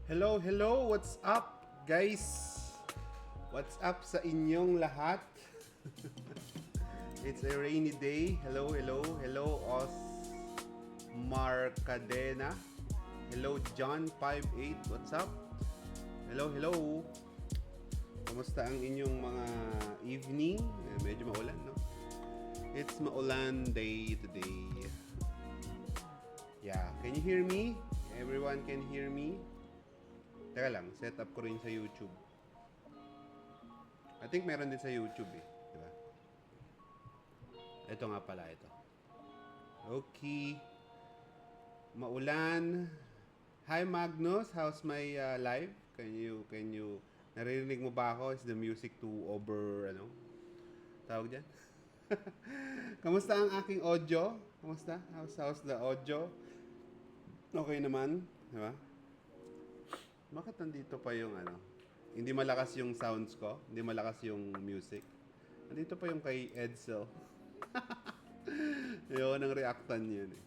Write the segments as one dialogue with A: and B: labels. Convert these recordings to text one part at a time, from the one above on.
A: Hello, hello! What's up, guys? What's up sa inyong lahat? It's a rainy day. Hello, hello, hello, Osmar Cadena. Hello, John58. What's up? Hello, hello. Kamusta ang inyong mga evening? Medyo maulan, no? It's maulan day today. Yeah, can you hear me? Everyone can hear me? Teka lang, set up ko rin sa YouTube. I think meron din sa YouTube eh. Diba? Ito nga pala ito. Okay. Maulan. Hi Magnus, how's my live? Can you naririnig mo ba ako? Is the music too over, tawag dyan? Kamusta ang aking audio? Kamusta? How's the audio? Okay naman, diba? Bakit nandito pa yung hindi malakas yung sounds ko, hindi malakas yung music. Nandito pa yung kay Edsel. Ayoko nang reactan yun eh.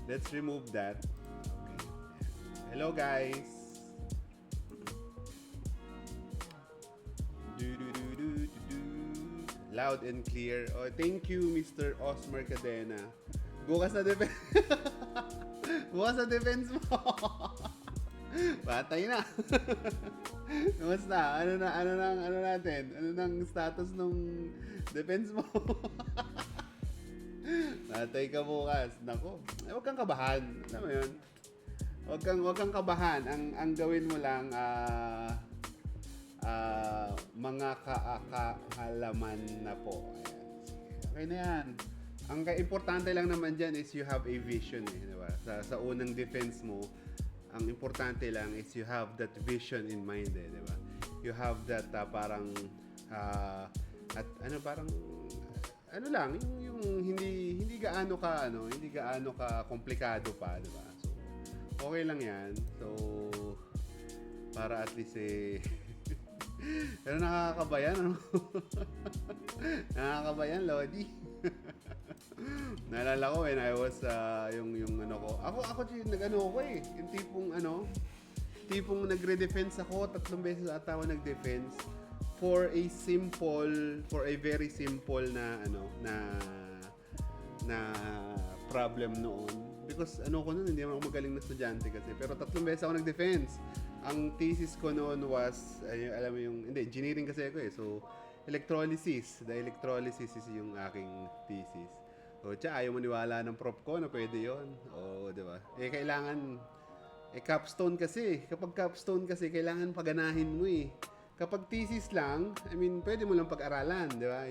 A: Let's remove that. Okay. Hello guys. Loud and clear. Oh, thank you Mr. Osmar Cadena. Bukas na defense. Bukas na defense mo. Patay na. Kamusta? Ano natin? Ano nang status nung defense mo? Patay ka bukas. Nako. Huwag kang kabahan. Alam mo 'yun? Huwag kang kabahan. Ang gawin mo lang mga kahalaman na po. Ayan. Okay na 'yan. Ang importante lang naman diyan is you have a vision eh, di ba? Sa unang defense mo, ang importante lang is you have that vision in mind eh, di ba? You have that parang lang yung hindi gaano ka komplikado pa, di ba? So okay lang 'yan. So para at least pero nakakabayan ano? Nakakabayan, Lodi. Naalala ko when I was yung ko. Ako nag-ano ko eh. Yung tipong nagre-defense ako 3 beses ata ako nag-defense for a very simple na na problem noon. Because ko noon, hindi ako magaling na estudyante kasi. Pero 3 beses ako nag-defense. Ang thesis ko noon was, alam mo yung, hindi, engineering kasi ako eh. So, electrolysis. The electrolysis is yung aking thesis. O, ayaw maniwala ng prof ko na pwede yon. O, di ba? Kailangan, capstone kasi. Kapag capstone kasi, kailangan paganahin mo eh. Kapag thesis lang, pwede mo lang pag-aralan, di ba?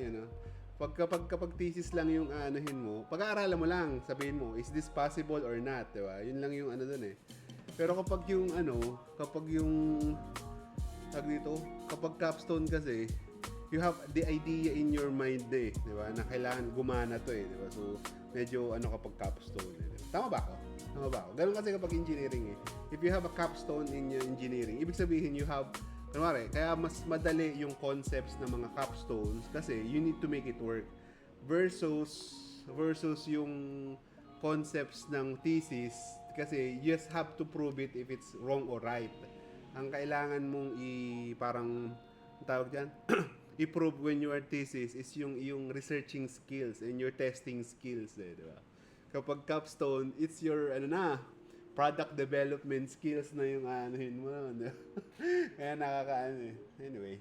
A: Kapag thesis lang yung anuhin mo, pag-aaralan mo lang, sabihin mo, is this possible or not, di ba? Yun lang yung dun eh. Pero kapag kapag capstone kasi, you have the idea in your mind eh, di ba? Na kailangan gumana to eh, di ba? So, medyo kapag capstone eh. Tama ba ako? Ganun kasi kapag engineering eh. If you have a capstone in your engineering, ibig sabihin you have, kaya mas madali yung concepts ng mga capstones kasi you need to make it work versus yung concepts ng thesis kasi you just have to prove it if it's wrong or right. Ang kailangan mong tawag diyan, i-prove when your thesis is yung researching skills and your testing skills eh, di ba? Kapag capstone, it's your product development skills na yung anuhin mo naman. Kaya anyway.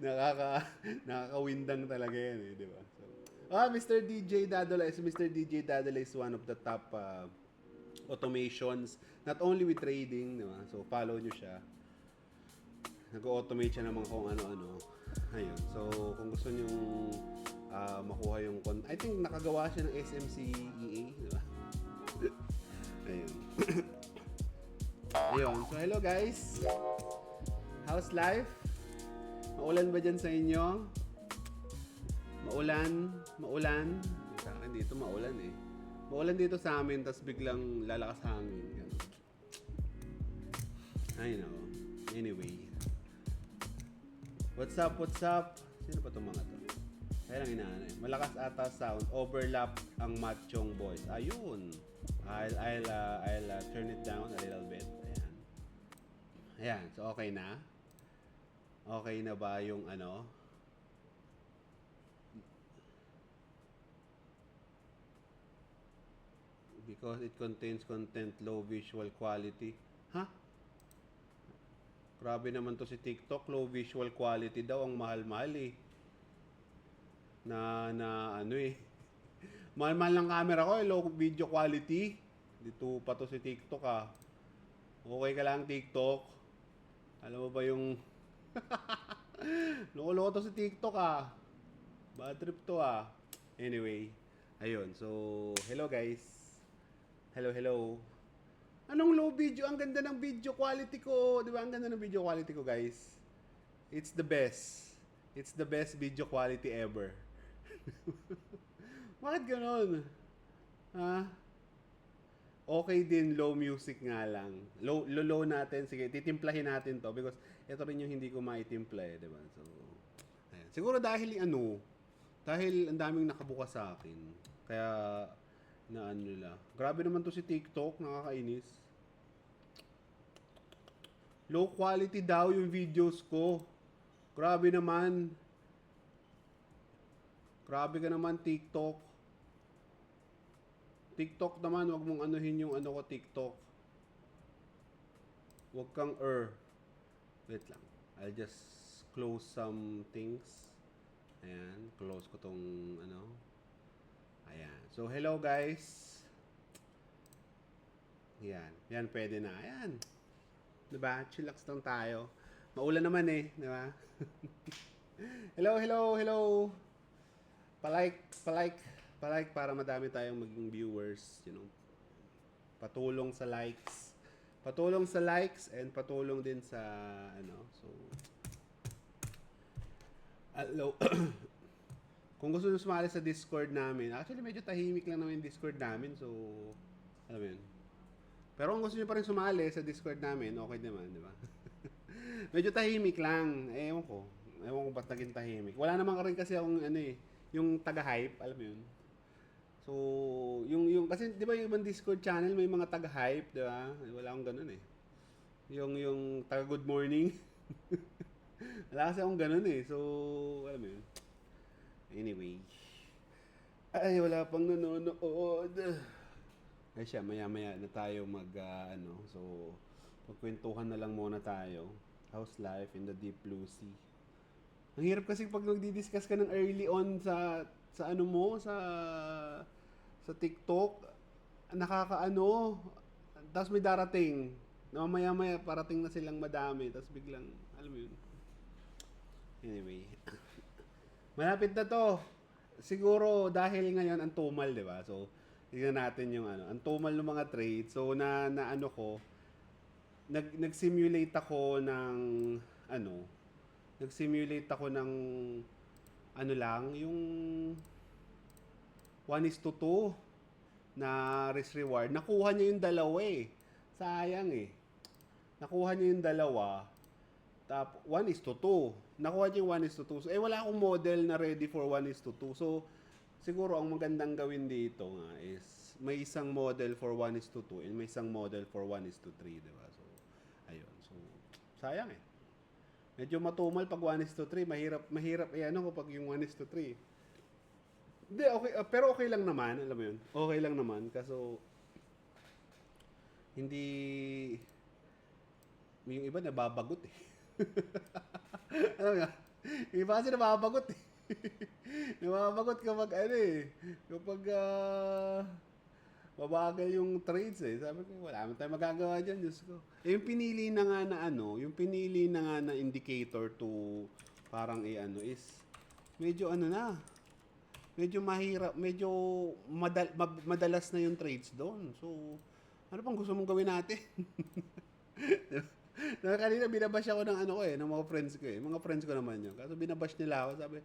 A: Nakakawindang talaga yan eh, di ba? So, Mr. DJ Dadola is one of the top automations, not only with trading, di ba? So, follow nyo siya. Nag-automate siya naman kung ano-ano. Ayun. So, kung gusto nyo makuha yung I think nakagawa siya ng SMCEA, di ba? Ayun. Ayun. So, hello guys. How's life? Maulan ba dyan sa inyo? Maulan. Sa akin dito maulan eh. Maulan dito sa amin, tas biglang lalakas hangin. I know. Anyway. What's up? Sino pa itong mga to? Kaya lang inaanay. Malakas ata sound. Overlap ang machong voice. Ayun. I'll turn it down a little bit. Ayan. Ayan, so okay na. Okay na ba yung ano? Because it contains content low visual quality. Ha? Grabe naman to si TikTok, low visual quality daw, ang mahal-mahal eh. Na ano eh. Mahal-mahal ng camera ko, low video quality. Dito pa to si TikTok ah. Okay ka lang TikTok. Alam mo ba yung loko-loko to si TikTok ah. Bad trip to ah. Anyway, ayun. So, hello guys. Hello. Anong low video? Ang ganda ng video quality ko. Di ba? Ang ganda ng video quality ko guys. It's the best. It's the best video quality ever. Bakit ganon? Ha? Okay din, low music nga lang. Low natin. Sige, titimplahin natin to because ito rin yung hindi ko maitimpla eh, diba? So, ayan. Siguro dahil dahil ang daming nakabukas sa akin. Kaya, na ano nila. Grabe naman to si TikTok, nakakainis. Low quality daw yung videos ko. Grabe naman. Grabe ka naman, TikTok. TikTok naman, wag mong anuhin yung ano ko, TikTok. Wag kang Wait lang. I'll just close some things. Ayan, close ko tong ano. Ayan. So, hello guys. Yan pwede na. Ayan. Diba? Chillax lang tayo. Maulan naman eh, diba? Hello. Palike para madami tayong maging viewers, you know. Patulong sa likes. Patulong sa likes and patulong din sa ano. So hello. Kung gusto nyo sumali sa Discord namin, actually medyo tahimik lang naman yung Discord namin, so alam mo yun. Pero kung gusto nyo pa rin sumali sa Discord namin, okay naman, di ba? Medyo tahimik lang. Ewan ko ba't naging tahimik. Wala naman rin kasi akong ano eh, yung taga-hype, alam mo yun. So, yung kasi 'di ba yung ibang Discord channel may mga taga-hype, 'di ba? Wala akong ganoon eh. Yung taga good morning. Wala kasi akong ganoon eh. So, alam mo yun. Anyway. Ay, wala pang nanonood. Ay siya, maya-maya na tayo ano. So, pagkwentuhan na lang muna tayo. How's life in the deep blue sea? Ang hirap kasi pag nagdi-discuss ka ng early on sa ano mo, sa TikTok, nakakaano, tapos may darating, na maya-maya parating na silang madami, tapos biglang, alam mo yun. Anyway, malapit na to. Siguro dahil ngayon ang tumal, di ba? So, tingnan natin yung ano, ang tumal ng mga trades. So, na ano ko, nag-simulate ako ng ano, nag-simulate ako ng ano lang, yung 1:2 na risk reward. Nakuha niya yung dalawa eh. Sayang eh. Nakuha niya yung dalawa. Tap 1:2. Nakuha niya yung 1:2. So, wala akong model na ready for 1:2. So, siguro ang magandang gawin dito nga is may isang model for 1:2 and may isang model for 1:3, diba? So, ayun. So, sayang eh. Medyo matumal pag 1:3. Mahirap eh ano kapag yung 1:3. Hindi, okay. Pero okay lang naman. Alam mo yun? Okay lang naman. Kaso, hindi, yung iba nababagot eh. Alam mo yun? Yung iba kasi nababagot eh. Nababagot kapag ano eh. Kapag mabagal yung trades eh. Sabi ko, wala naman tayo magagawa dyan, Diyos ko. Eh, yung pinili na nga na ano, yung pinili na nga na indicator to parang ano is medyo ano na, medyo mahirap, medyo madalas na yung trades doon. So, ano pang gusto mong gawin natin? Kanina binabash ako ng ano ko eh, ng mga friends ko eh. Mga friends ko naman yun. Kasi binabash nila ako, sabi,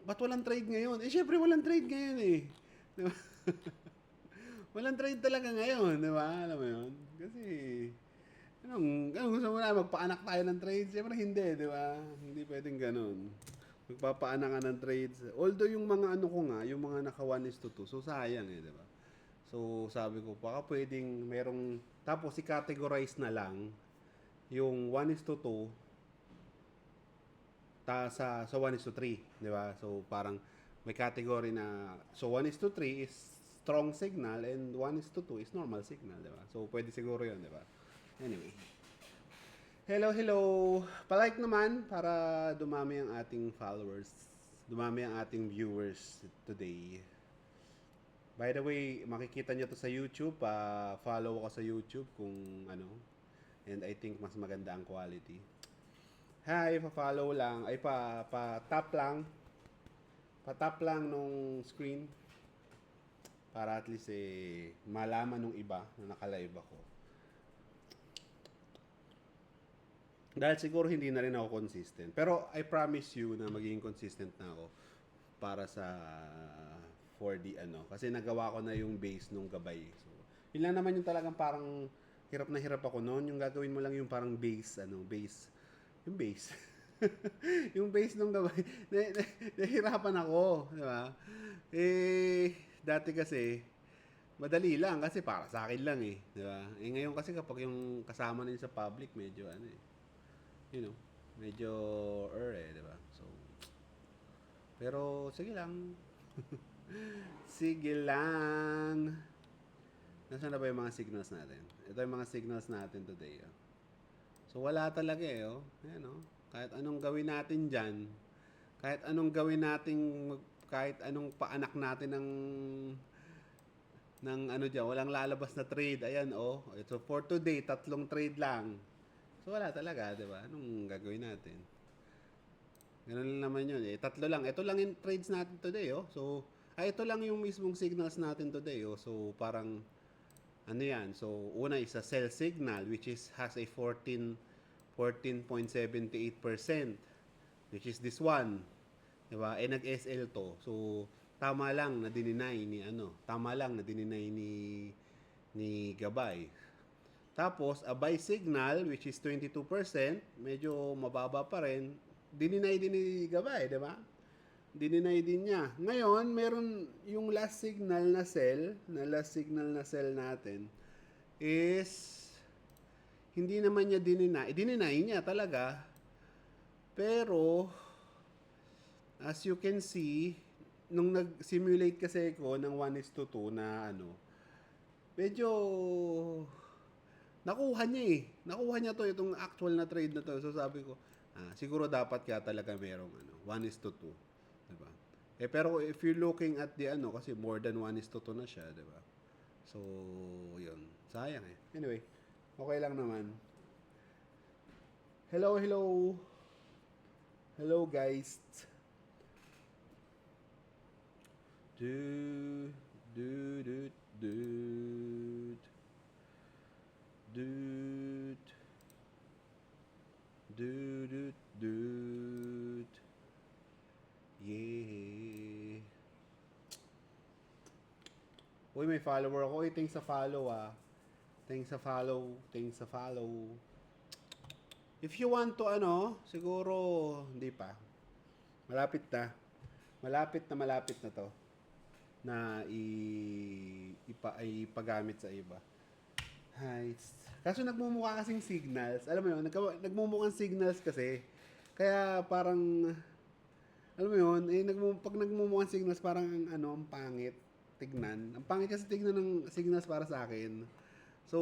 A: ba't walang trade ngayon? Eh, syempre walang trade ngayon eh. Diba? Walang trade talaga ngayon, di ba? Alam mo yun? Kasi, anong gusto mo na, magpaanak tayo ng trades? Siyempre hindi, di ba? Hindi pwedeng ganun. Magpapaanak ka ng trades. Although yung mga ano ko nga, yung mga naka 1:2, so sayang eh, di ba? So, sabi ko, baka pwedeng merong, tapos i-categorize na lang yung 1:2 sa 1:3, di ba? So, parang may category na, so 1:3 is strong signal and 1:2 is normal signal, di ba? So, pwede siguro yun, di ba? Anyway. Hello, hello! Palike naman para dumami ang ating followers. Dumami ang ating viewers today. By the way, makikita nyo to sa YouTube. Follow ako sa YouTube kung ano. And I think mas maganda ang quality. Hi, pa-follow lang. Ay, pa-tap lang. Pa-tap lang nung screen. Para at least malaman nung iba na naka-live ako. Dahil siguro hindi na rin ako consistent. Pero I promise you na magiging consistent na ako para sa for the ano. Kasi nagawa ko na yung base nung gabay. So, yun lang naman yung talagang parang hirap na hirap ako noon. Yung gagawin mo lang yung parang base, base. Yung base. Yung base nung gabay. Nahirapan ako. Di ba? Dati kasi, madali lang kasi para sa akin lang di ba? Ngayon kasi kapag yung kasama na sa public, medyo you know, medyo di ba? So, pero sige lang. Sige lang. Nasaan na ba yung mga signals natin? Ito yung mga signals natin today. So, wala talaga Ayan Kahit anong gawin natin dyan, kahit anong gawin natin, kahit anong paanak natin ng ano dyan, walang lalabas na trade. Ayan So, for today, 3 trade lang. So, wala talaga, di ba? Anong gagawin natin? Ganun lang naman yun 3 lang. Ito lang yung trades natin today So, ito lang yung mismong signals natin today So, parang ano yan? So, una is a sell signal which has a 14.78%, which is this one. 'Di ba? Nag-SL to. So, tama lang na dininay ni Gabay. Tapos, a buy signal which is 22%, medyo mababa pa rin. Dininay din ni Gabay, 'di ba? Dininay din niya. Ngayon, meron yung last signal na sell natin is hindi naman niya dininay. Dininay niya talaga. Pero as you can see, nung nag-simulate kasi ko ng 1:2 na medyo nakuha niya Nakuha niya to itong actual na trade na to. So sabi ko, siguro dapat kaya talaga merong 1:2. Diba? Pero if you're looking at the kasi more than 1:2 na siya, diba? So, yun. Sayang Anyway, okay lang naman. Hello, hello. Hello, guys. Dude. Yeah. Uy, may follower ako. Uy, thanks sa follow Thanks sa follow. If you want to siguro hindi pa. Malapit na to na ipagamit sa iba. Hi. Kaso nagmumukha kasing signals. Alam mo yun, nagmumukhang signals kasi. Kaya parang alam mo yun, pag nagmumukhang signals parang ang pangit tignan. Ang pangit kasi tignan ng signals para sa akin. So,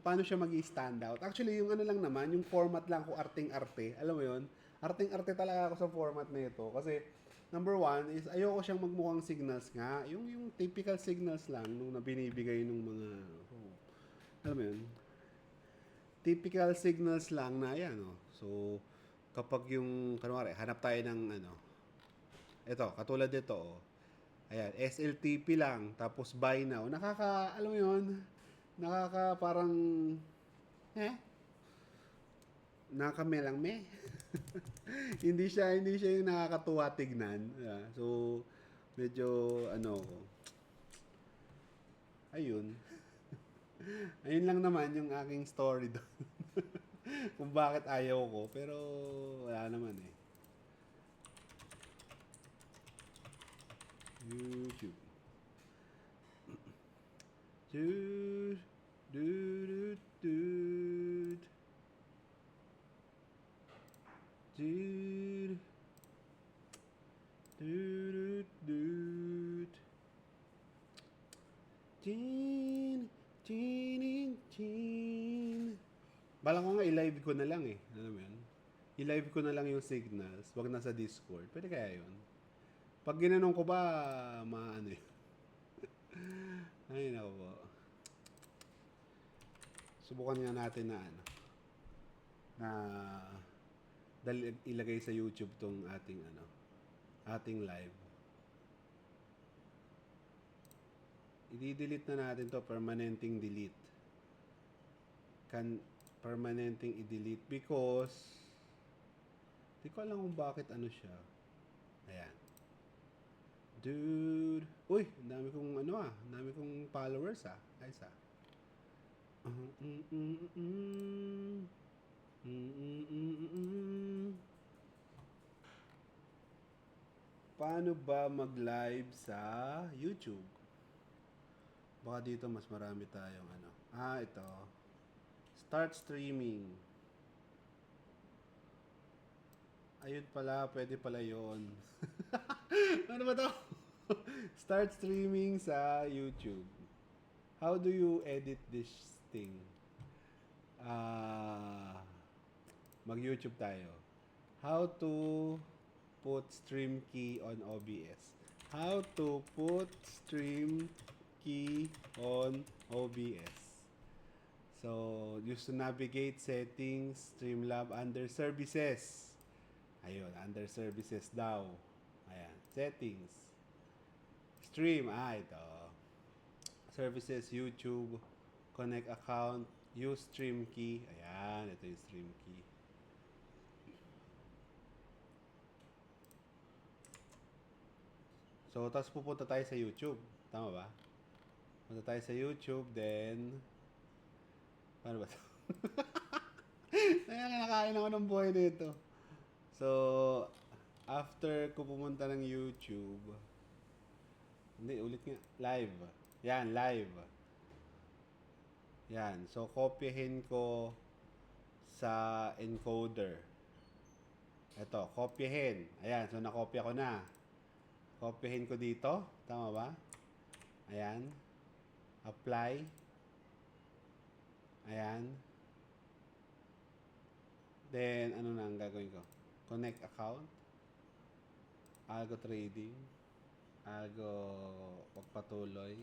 A: paano siya mag-i-stand out? Actually, yung lang naman, yung format lang ko arting-arte. Alam mo yun? Arting-arte talaga ako sa format na ito. Kasi, number one is, ayoko siyang magmukhang signals nga. Yung typical signals lang nung binibigay ng mga, alam mo yun? Typical signals lang na yan, So, kapag yung, kanwari, hanap tayo ng, ito, katulad dito, Ayan, SLTP lang, tapos buy now. Alam mo yun, parang, nakakamelang hindi siya yung nakakatuwa tignan. So, medyo, ayun. Ayun lang naman yung aking story doon. Kung bakit ayaw ko, pero wala naman YouTube. Dude, dude, dude, dude, dude, dude. Chin, chin, chin. Bala ko nga i-live ko na lang eh. Alam mo yun? I-live ko na lang yung signals. Wag na sa Discord. Pwede kaya yun? Pag ginanong ko ba, maano yun? Ay, nako po. Subukan nga natin na ano. Na ilagay sa YouTube tong ating ano. Ating live. I-delete na natin to. Permanenting delete. Permanenting i-delete because di ko alam kung bakit ano siya. Ayan. Dude. Uy, ang dami kong ano ang dami kong followers Ayos Paano ba mag-live sa YouTube? Baka dito mas marami tayong ano. Ito. Start streaming. Ayun pala, pwede pala yon. Ano ba to? Start streaming sa YouTube. How do you edit this thing? Mag-YouTube tayo. How to put stream key on OBS. How to put stream key on OBS. So, use to navigate settings, Streamlab under services. Ayun, under services daw. Ayan, settings. Stream, ito. Services, YouTube, connect account, use stream key. Ayan, ito yung stream key. So, tapos pupunta tayo sa YouTube. Tama ba? Punta tayo sa YouTube, then paano ba ito? Nakakain ako ng buhay nito. So, after ko pumunta ng YouTube, hindi, ulit nga, live. Yan, live. Yan, so kopyahin ko sa encoder. Ito, kopyahin. Ayan, so nakopya ko na. Kopyahin ko dito, tama ba? Ayan. Apply. Ayan. Then, ano na ang gagawin ko? Connect account. Algo trading. Algo pagpatuloy.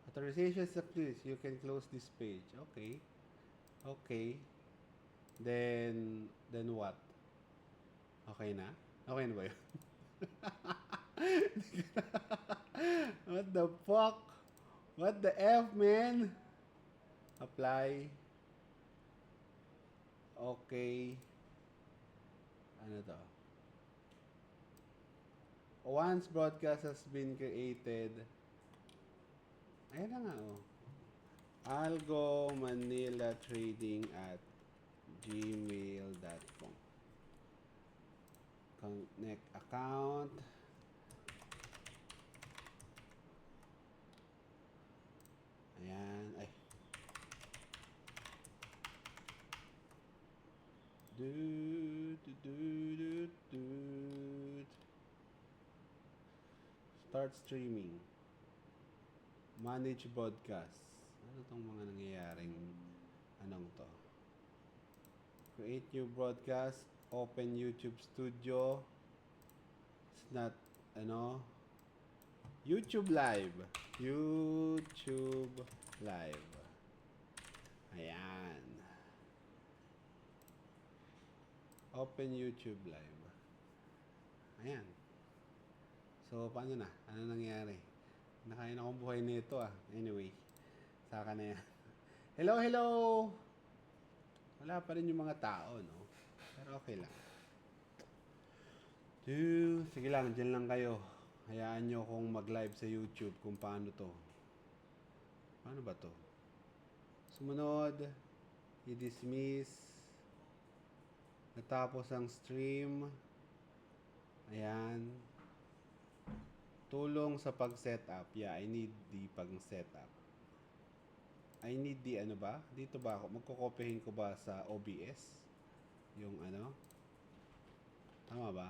A: Authorization please. You can close this page. Okay. Okay. Then what? Okay na? Okay na ba yun? What the fuck? What the F, man? Apply. Okay. Ano to? Once broadcast has been created, ayan na nga Algo Manila Trading at gmail.com. Connect account. Ayan. Ay. Start streaming. Manage broadcast. Ano tong mga nangyayaring anong to? Create new broadcast. Open YouTube Studio. It's not, YouTube Live. YouTube Live. Ayan. Open YouTube Live. Ayan. So, paano na? Ano nangyari? Nakain akong buhay nito Anyway, saka na yan. Hello, hello! Wala pa rin yung mga tao, no? Pero okay lang. Sige lang, dyan lang kayo. Hayaan nyo kung mag-live sa YouTube kung paano to. Paano ba to? Sumunod, i-dismiss. Natapos ang stream. Ayan. Tulong sa pag-setup. Yeah, I need the pag-setup. I need the ano ba? Dito ba ako? Magkokopyahin ko ba sa OBS? Yung ano? Tama ba?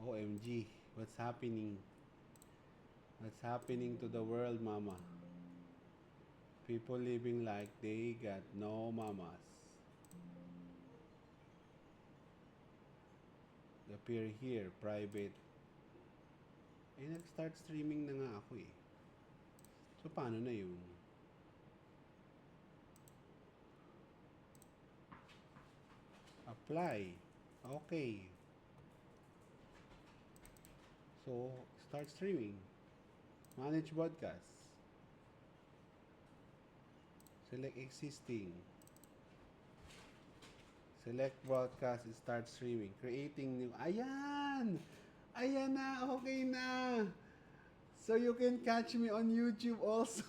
A: OMG. What's happening? What's happening to the world, mama? People living like they got no mamas. Appear here, private. Eh, nag-start streaming na nga ako eh. So, paano na yun? Apply. Okay. So, start streaming. Manage broadcast. Select existing. Select broadcast and start streaming. Creating new. Ayan! Ayan na! Okay na! So you can catch me on YouTube also.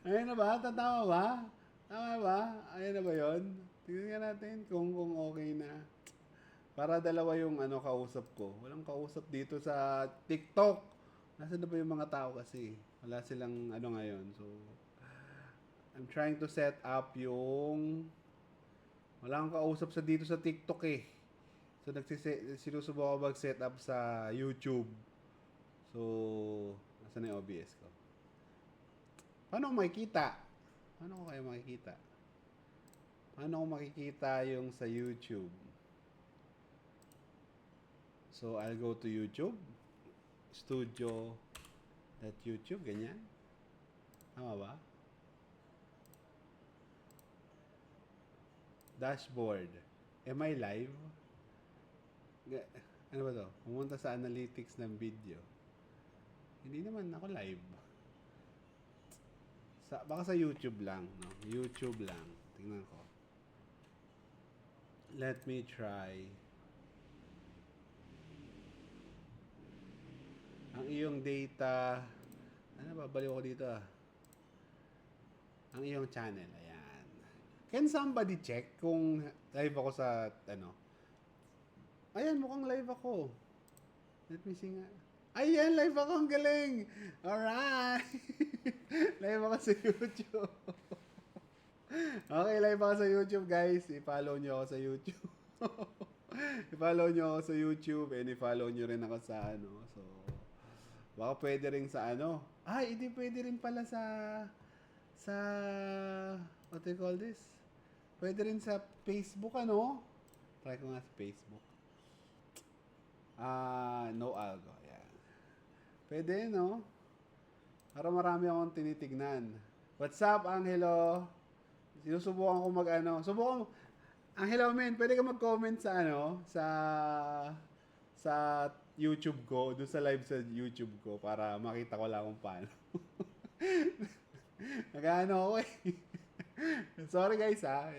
A: Ayan na ba? Tama ba? Tama ba? Ayan na ba yun? Tingnan nga natin kung okay na. Para dalawa yung ano kausap ko. Walang kausap dito sa TikTok. Nasaan na ba yung mga tao kasi? Wala silang ano ngayon. So, I'm trying to set up yung... Wala akong kausap sa dito sa TikTok eh. So, sinusubukan ko mag-set up sa YouTube. So, nasa na yung OBS ko? Paano ko makikita? Paano ko kayo makikita? Paano ko makikita yung sa YouTube? So, I'll go to YouTube. Studio.youtube, ganyan. Tama ba? Dashboard. Am I live? Ano ba to? Pumunta sa analytics ng video. Hindi naman ako live. Baka sa YouTube lang. No? YouTube lang. Tingnan ko. Let me try. Ang iyong data. Ano ba? Baliw ko dito ah. Ang iyong channel. Ayan. Can somebody check kung live ako sa ano? Ayan, mukhang live ako. Let me see nga. Ayan, live ako. Ang galing. Alright. Live ako sa YouTube. Okay, live ako sa YouTube, guys. I-follow nyo ako sa YouTube. I-follow nyo ako sa YouTube and i-follow nyo rin ako sa ano. So, baka pwede rin sa ano. Ay, hindi pwede rin pala sa what do you call this? Pwede rin sa Facebook, ano? Try ko nga sa Facebook. No algo. Yan. Pwede, no? Para marami akong tinitignan. What's up, Angelo? Sinusubukan ko mag-ano. Subukan mo. Angelo, men, pwede ka mag-comment sa ano? Sa YouTube ko. Doon sa live sa YouTube ko. Para makita ko lang kung paano. Nag-ano ako eh. Sorry guys ha.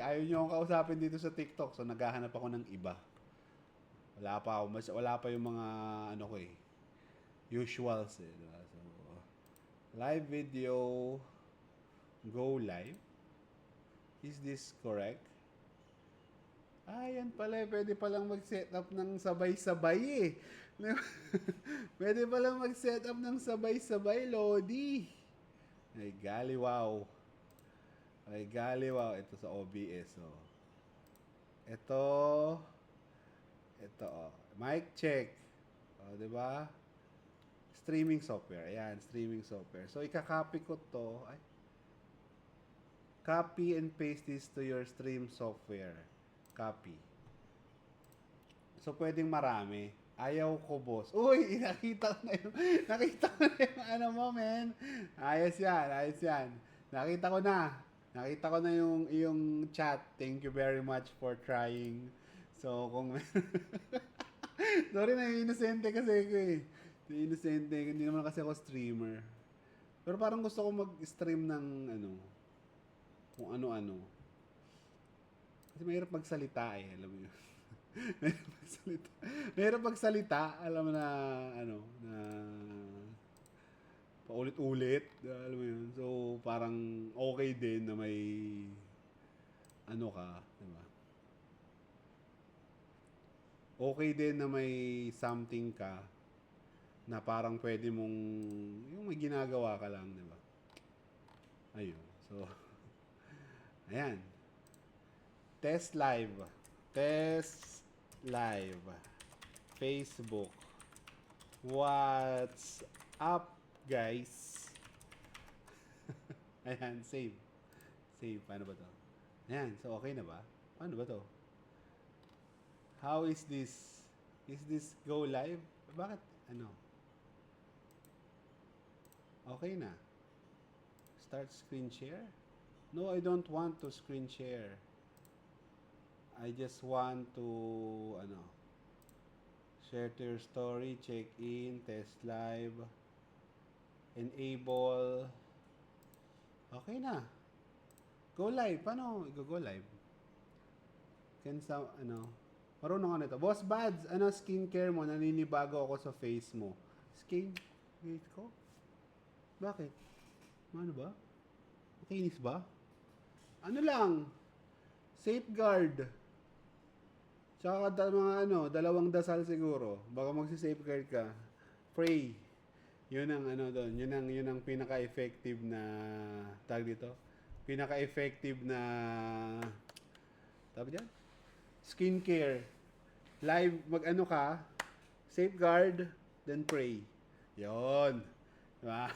A: Ayaw nyo akong kausapin dito sa TikTok. So naghahanap ako ng iba. Wala pa yung mga ano ko eh. Usuals eh. Diba? So, live video. Go live. Is this correct? Yan pala. Pwede palang mag-set up ng sabay-sabay eh. Pwede palang mag-set up ng sabay-sabay, Lodi. Ay, galiwaw. Ay, galiwaw. Ito sa OBS, oh. Ito, oh. Mic check. Oh, di ba? Streaming software. Ayan, streaming software. So, ikakopy ko to. Ay. Copy and paste this to your stream software. Copy. So, pwedeng marami. Ayaw ko, boss. Uy, nakita ko na yung ano mo, men. Ayos yan. Nakita ko na yung chat. Thank you very much for trying. So, kung sorry na, inosente kasi ko eh. Inosente, hindi naman kasi ako streamer. Pero parang gusto ko mag-stream ng ano, kung ano-ano. Kasi mahirap magsalita eh, alam mo yun. Mahirap magsalita, alam mo na ano, na paulit-ulit, alam mo yun. So, parang okay din na may ano ka, diba? Okay din na may something ka na parang pwede mong, yung may ginagawa ka lang, di ba? Ayun. So, ayan. Test live. Test live. Facebook. What's up, guys? Ayan, save. Save. Paano ba to? Ayan, so okay na ba? Paano ba to? How is this? Is this go live? Bakit? Ano? Okay na. Start screen share? No, I don't want to screen share. I just want to, share to your story, check in, test live, enable. Okay na. Go live. Paano go live? Can some, marunong ka nito. Boss Bads, skincare mo? Naninibago ako sa face mo. Skin? Face ko? Bakit? Ano ba? Makinis ba? Ano lang? Safeguard. Tsaka mga dalawang dasal siguro. Baka magsi-safeguard ka. Pray. Yun ang doon. Yun ang pinaka-effective na tag dito. Pinaka-effective na tawag diyan? Skincare. Live ka, safeguard, then pray. Yon. Diba?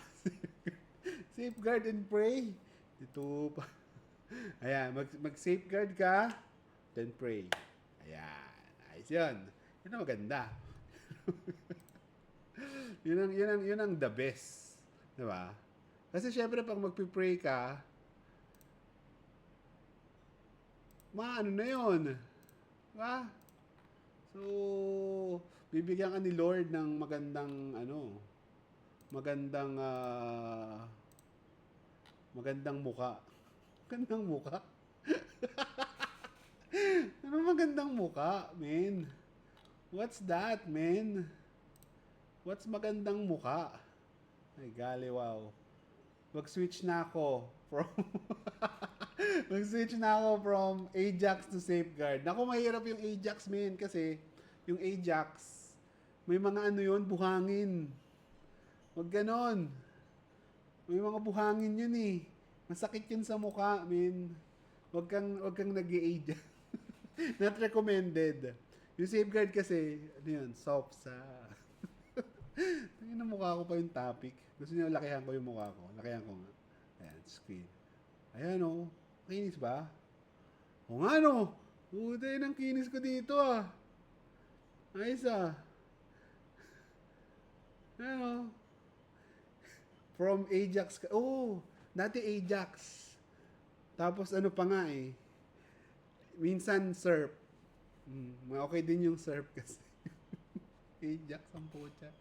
A: Safeguard and pray. Ito pa. Ayan, mag-safeguard ka, then pray. Ayan. Ayos yun. Yun ang maganda. yun ang the best. Diba? Kasi syempre pag magpipray ka, maano na yun. Diba? So, bibigyan ka ni Lord ng magandang magandang muka. Magandang muka? Ano magandang muka, man? What's that, man? What's magandang muka? Ay, gali, wow. Mag-switch na ako from Ajax to Safeguard. Naku, mahirap yung Ajax, man, kasi yung Ajax, may mga buhangin. Wag ganon. May mga buhangin yun eh. Masakit yun sa mukha, man. Wag kang nag-i-Ajax. Not recommended. Yung Safeguard kasi, soft sa... Tingin na mukha ko pa yung topic. Gusto niyo lakihan ko yung mukha ko. Lakihan ko nga. Ayan, screen. Ayan o. Kinis ba? O nga no. Buday ng kinis ko dito ah. Ayos ah. Ayan o. From Ajax. Dati Ajax. Tapos pa nga eh. Minsan surf. Okay din yung surf kasi. Ajax ang pucha.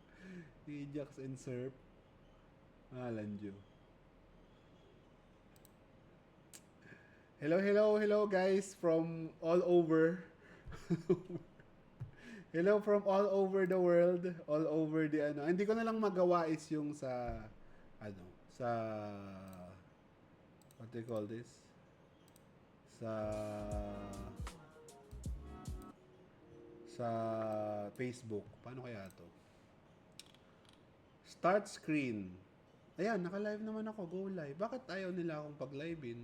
A: Ajax and surf. Alanjo. Hello guys from all over. Hello from all over the world, all over the Hindi ko na lang magawa is yung sa sa what do you call this? Sa Facebook. Paano kaya to? Start screen. Ayan, naka-live naman ako. Go live. Bakit ayaw nila akong pag-livein?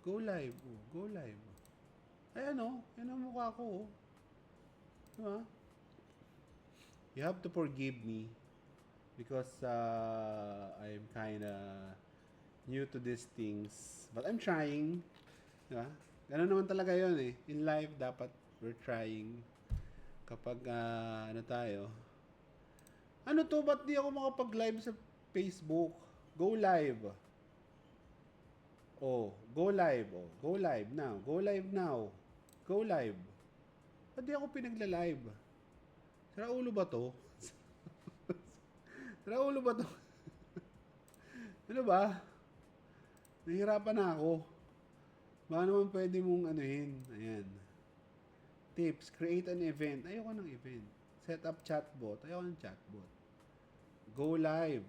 A: Go live. Go live. Ayan o. Yan ang mukha ko. Diba? You have to forgive me because I'm kinda new to these things. But I'm trying. Diba? Ganun naman talaga yun eh. In life, dapat we're trying. Kapag tayo. Ano to? Ba't di ako makapag-live sa Facebook? Go live. Go live. Go live now. Go live now. Go live. Ba't di ako pinagla-live? Sira ulo ba to? Sira ulo ba to? Ano ba? Nahihirapan na ako. Baka naman pwede mong Ayan. Tips. Create an event. Ayoko ng event. Set up chatbot. Ayoko ng chatbot. Go live.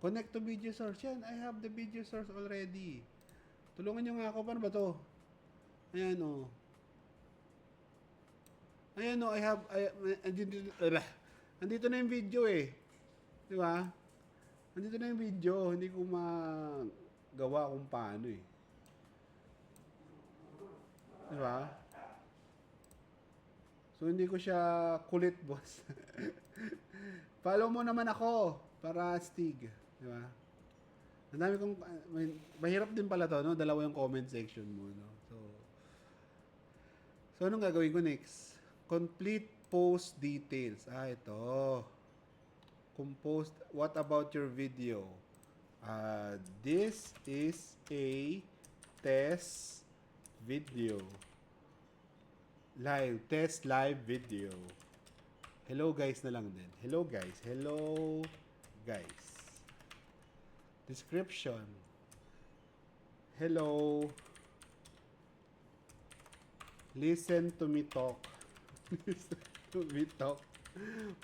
A: Connect to video source. Yan. I have the video source already. Tulungan nyo nga ako. Paano ba to? Ayan o. Ayan o. andito na yung video eh. Di ba? Andito na yung video. Hindi ko magawa kung paano eh. Di ba? So, hindi ko siya kulit, boss. Follow mo naman ako para Stig. Di ba? Ang dami kong, mahirap din pala to, no? Dalawa yung comment section mo, no? So anong gagawin ko next? Complete post details. Ito. Compose, what about your video? This is a test video. Test live video. Hello guys na lang din. Hello guys. Hello guys. Description. Hello. Listen to me talk. Listen to me talk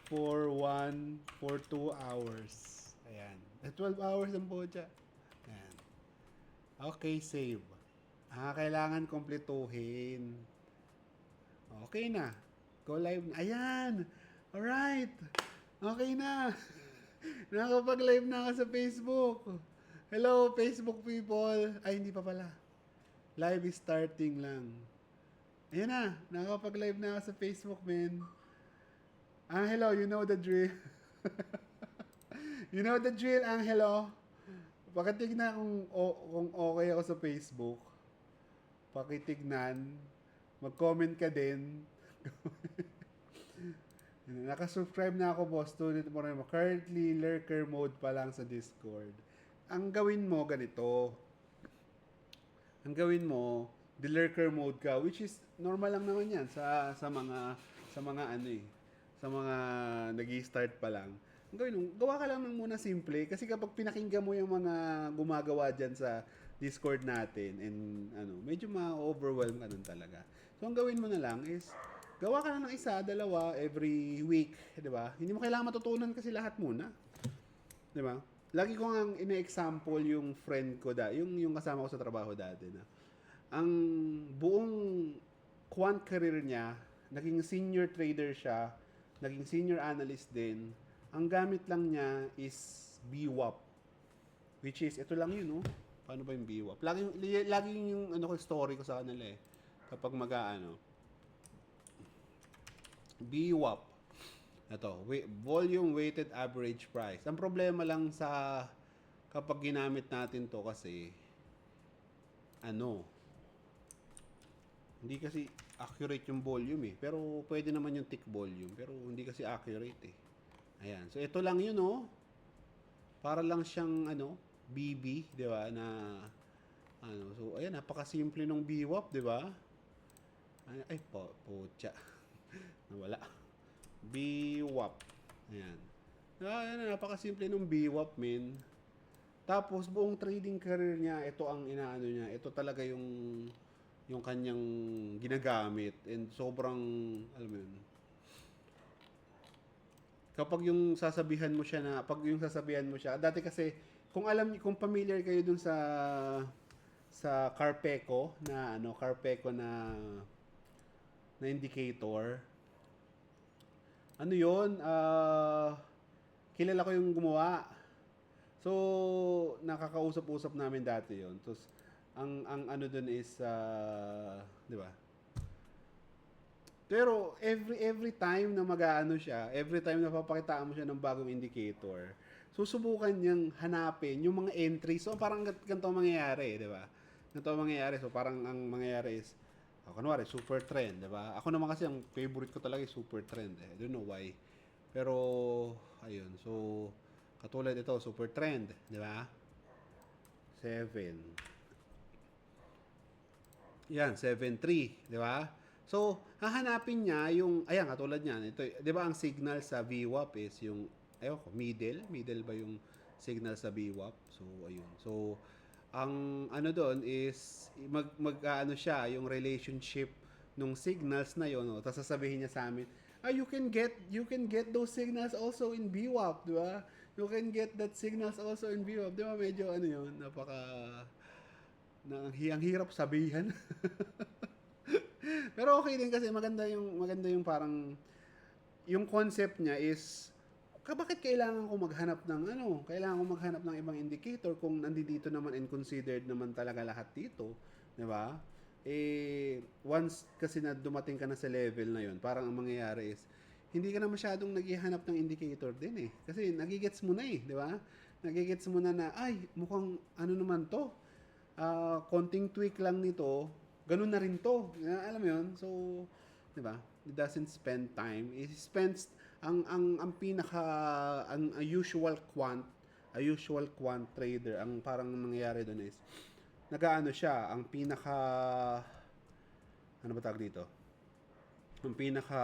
A: for 2 hours. Ayan. 12 hours ang bodya. Ayan. Okay, save. Kailangan kumpletuhin. Okay na. Go live na. Ayan. Alright. Okay na. Nakapag-live na ako sa Facebook. Hello, Facebook people. Ay, hindi pa pala. Live is starting lang. Ayan na. Nakapag-live na ako sa Facebook, man. Angelo, you know the drill. You know the drill, Angelo. Pakitignan kung okay ako sa Facebook. Pakitignan. Mag-comment ka din. Nakasubscribe na ako, boss. Student mo rin mo. Currently, lurker mode pa lang sa Discord. Ang gawin mo, ganito. Ang gawin mo, the lurker mode ka, which is normal lang naman yan sa mga ano eh. Sa mga nag-i-start pa lang. Ang gawin mo, gawa ka lang ng muna simple. Kasi kapag pinakinggan mo yung mga gumagawa dyan sa Discord natin, and medyo ma-overwhelm ka nun talaga. So, ang gawin mo na lang is, gawa ka lang ng isa, dalawa, every week, di ba? Hindi mo kailangan matutunan kasi lahat muna. Di ba? Lagi ko nga ina-example yung friend ko yung kasama ko sa trabaho dati na. Ang buong quant career niya, naging senior trader siya, naging senior analyst din. Ang gamit lang niya is BWAP. Which is, ito lang yun, no? Paano ba yung BWAP? Lagi yung story ko sa kanila eh. Kapag BWAP. Ito, volume weighted average price. Ang problema lang sa kapag ginamit natin to kasi hindi kasi accurate yung volume eh. Pero pwede naman yung tick volume, pero hindi kasi accurate eh. Ayan. So ito lang yun, oh. Para lang siyang BB, 'di ba? So ayan, napakasimple ng BWAP, 'di ba? Ay, pucha. Nawala. BWAP. Ayan. Napakasimple ng BWAP, men. Tapos, buong trading career niya, ito ang inaano niya. Ito talaga yung kanyang ginagamit. And sobrang, alam mo yun. Kapag yung sasabihan mo siya, dati kasi, kung familiar kayo dun sa Carpeco na indicator. Kilala ko yung gumawa. So, nakakausap-usap namin dati yon. Tapos, ang dun is, di ba? Pero, every time na every time na papakitaan mo siya ng bagong indicator, susubukan niyang hanapin yung mga entries. So, parang ganito mangyayari, di ba? Ganito mangyayari. So, parang ang mangyayari is, kunwari, super trend, di ba? Ako naman kasi, ang favorite ko talaga is super trend. I don't know why. Pero, ayun. So, katulad ito, super trend, di ba? 7. Yan, 7.3, di ba? So, hahanapin niya yung, ayan, katulad niyan. Ito, di ba ang signal sa VWAP is yung, middle ba yung signal sa VWAP? So, ayun. So, ang doon is siya, yung relationship nung signals na yon, tapos sasabihin niya sa amin, you can get those signals also in VWAP, di ba? You can get that signals also in VWAP. Di ba medyo yun, ang hirap sabihan. Pero okay din kasi maganda yung parang yung concept niya is, bakit kailangan ko maghanap ng kailangan ko maghanap ng ibang indicator kung nandito naman and considered naman talaga lahat dito, 'di ba? Once kasi na dumating ka na sa level na 'yon, parang ang mangyayari is hindi ka na masyadong naghihanap ng indicator din eh. Kasi nagigets mo na eh, 'di ba? Nagigets mo na ay, mukhang ano naman 'to. Konting tweak lang nito, ganun na rin 'to. Alam mo 'yon? So, 'di ba? It doesn't spend time. It spends ang pinaka ang usual quant trader, ang parang nangyayari doon is nagaano siya, ang pinaka ano ba tawag dito? Ang pinaka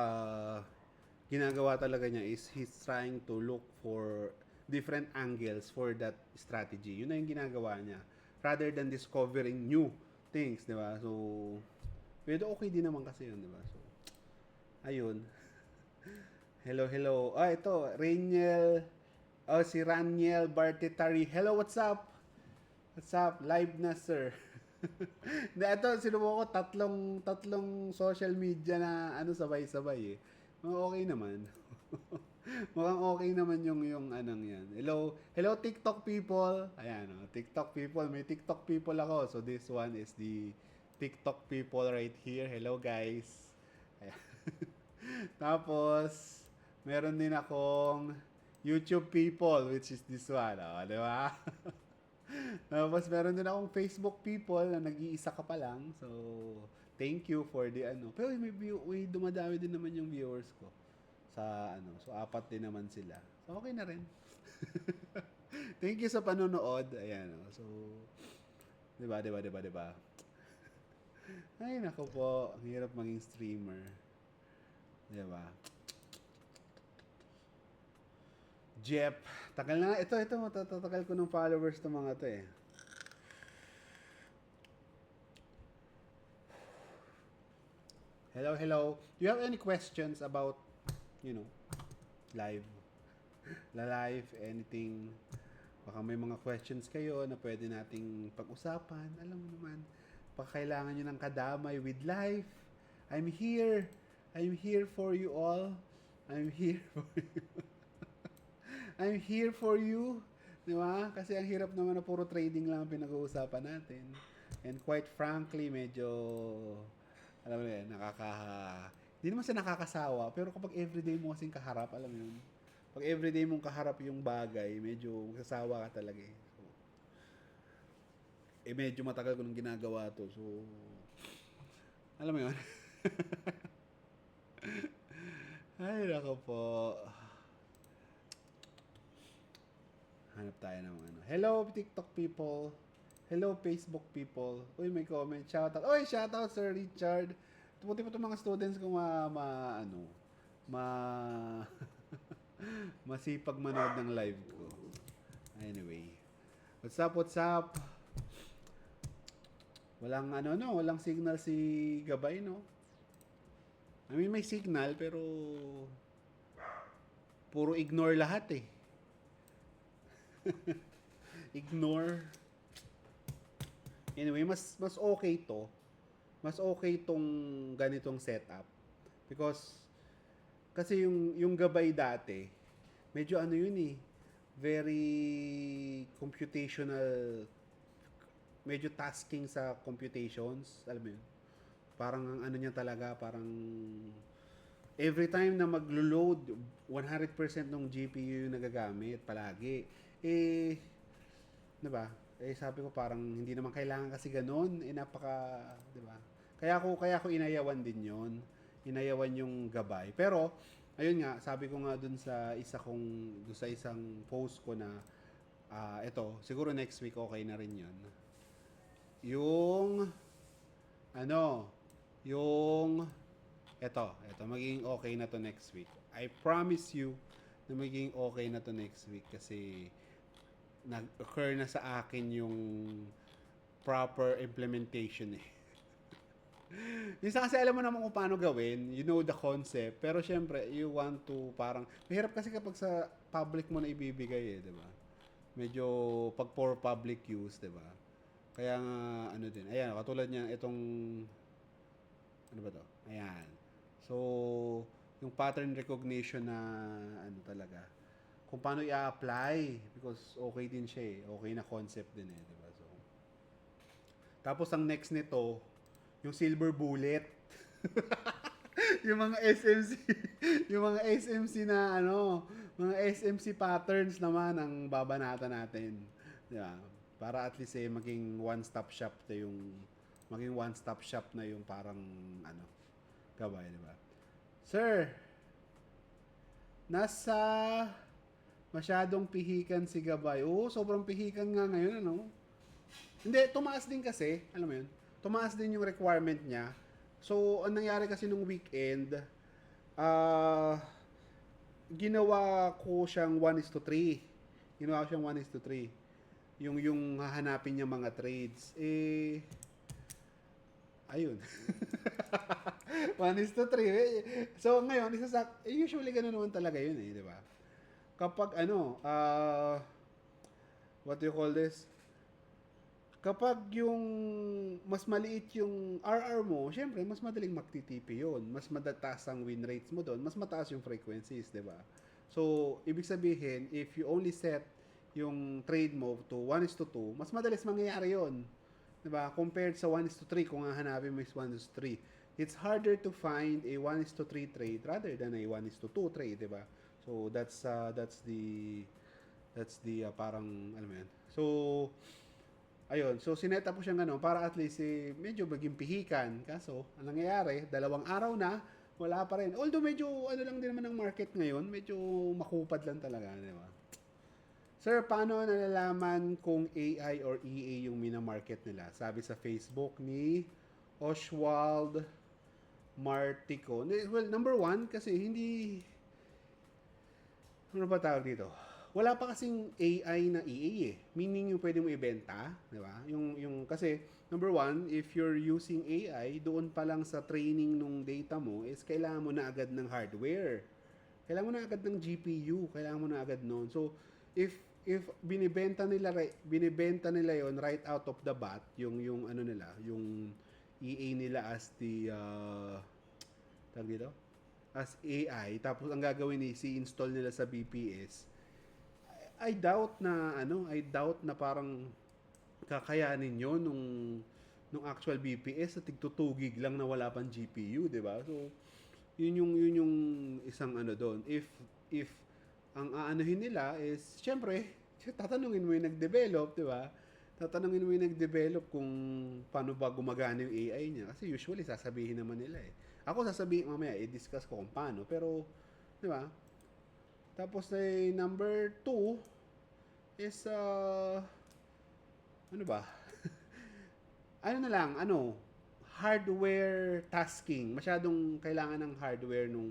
A: ginagawa talaga niya is he's trying to look for different angles for that strategy. Yun na yung ginagawa niya. Rather than discovering new things, di ba? So, pero okay din naman kasi yun, di ba? So, ayun. Hello, hello. Ito, Rainiel. Si Raniel Bartetari. Hello, what's up? What's up? Live na, sir. Ito, sinubukan ko tatlong social media na sabay-sabay eh. Okay naman. Mukhang okay naman yung anong yan. Hello TikTok people. Ayan, TikTok people. May TikTok people ako. So this one is the TikTok people right here. Hello guys. Ayan. Tapos, meron din akong YouTube people, which is this one. Di ba? Tapos, meron din akong Facebook people na nag-iisa ka pa lang. So, thank you for the Pero may dumadami din naman yung viewers ko sa So, 4 din naman sila. So, okay na rin. Thank you sa panonood. Ayan. So, 'di ba? Ay, nako po. Ang hirap maging streamer. 'Di ba? Jeff, tagal na. Ito, matatagal ko ng followers ng mga to eh. Hello. Do you have any questions about, live? Anything? Baka may mga questions kayo na pwede nating pag-usapan. Alam mo naman, baka kailangan nyo ng kadamay with life. I'm here for you all. I'm here for you. I'm here for you. Di ba? Kasi ang hirap naman na puro trading lang ang pinag-uusapan natin. And quite frankly, medyo alam mo yun, hindi naman siya nakakasawa, pero kapag everyday mo kasing kaharap, alam mo yun, pag everyday mong kaharap yung bagay, medyo magsasawa ka talaga eh. So, medyo matagal ko nang ginagawa to, so, alam mo yun. Ay, nako po. Hanap tayo ng Hello, TikTok people. Hello, Facebook people. Uy, may comment. Shoutout. Uy, shoutout, Sir Richard. Puti po itong mga students ko masipag manood ng live ko. Anyway. What's up? Walang walang signal si Gabay, no? I mean, may signal, pero puro ignore lahat eh. Ignore. Anyway, mas okay to. Mas okay tong ganitong setup. Because kasi yung Gabay dati, medyo yun eh, very computational, medyo tasking sa computations, alam mo yun. Parang ang niya talaga, parang every time na maglo-load, 100% ng GPU yung nagagamit palagi. Diba? Sabi ko parang hindi naman kailangan kasi ganun. Napaka, diba? Kaya ko inayawan din yon. Inayawan yung Gabay. Pero, ayun nga, sabi ko nga dun sa isang post ko na, ito, siguro next week okay na rin yon. Ito, magiging okay na to next week. I promise you na magiging okay na to next week kasi nag-occur na sa akin yung proper implementation eh. Minsan kasi alam mo naman kung paano gawin, you know the concept, pero syempre, you want to parang, mahirap kasi kapag sa public mo na ibibigay eh, di ba? Medyo pag for public use, di ba? Kaya nga, din, ayan, katulad niya, itong, ano ba to? Ayan. So, yung pattern recognition na ano talaga, kung paano i-apply because okay din siya eh. Okay na concept din eh, 'di ba? So, tapos ang next nito, yung silver bullet. Yung mga SMC, yung mga SMC na ano, mga SMC patterns naman ang babanata natin. Di ba? Para at least eh maging one-stop shop na yung maging one-stop shop na yung parang ano, gabay, di ba? Sir, nasa masyadong pihikan si Gabay. Oo, sobrang pihikan nga ngayon, ano? Hindi, tumaas din kasi, alam mo yun, tumaas din yung requirement niya. So, ang nangyari kasi nung weekend, ah, ginawa ko siyang 1:3. Ginawa ko siyang 1:3. Yung hahanapin niya mga trades. Eh, ayun. 1:3. So, ngayon, usually ganun naman talaga yun eh, di ba? Kapag ano, what do you call this? Kapag yung mas maliit yung RR mo, syempre, mas madaling magtitipi yun. Mas matataas ang win rates mo doon, mas mataas yung frequencies, di ba? So, ibig sabihin, if you only set yung trade mo to 1:2, mas madalis mangyayari yun. Di ba? Compared sa 1:3, kung hahanapin mo is 1:3. It's harder to find a 1:3 trade rather than a 1:2 trade, di ba? So, that's the parang, alam mo yan. So, ayun, so sineta po siyang ano para at least eh, medyo maging pihikan. Kaso, ang nangyayari, 2 araw na, wala pa rin. Although medyo ano lang din naman ang market ngayon, medyo makupad lang talaga, di ba? Sir, paano nalalaman kung AI or EA yung mina-market nila? Sabi sa Facebook ni Oswald Martico. Well, number one, kasi hindi, ano ba tawag dito? Wala pa kasing AI na EA eh. Meaning yung pwede mo ibenta, di ba? Yung kasi number one, if you're using AI, doon pa lang sa training nung data mo is kailangan mo na agad ng hardware. Kailangan mo na agad ng GPU, kailangan mo na agad noon. So if binibenta nila yon right out of the bat, yung ano nila, yung EA nila as the tawag dito? As AI, tapos ang gagawin is i-install nila sa BPS. I doubt na parang kakayanin yon nung actual BPS sa tig 2 gig lang na wala pang GPU, 'di ba? So, yun yung isang ano doon. If ang aanuhin nila is syempre, tatanungin mo yung nag-develop, 'di ba? Tatanungin mo yung nag-develop kung paano ba gumagana yung AI niya kasi usually sasabihin naman nila eh. Ako sasabihin mamaya i-discuss ko kung paano pero 'di ba? Tapos ay number 2 is ano ba? Ano na lang, hardware tasking. Masyadong kailangan ng hardware nung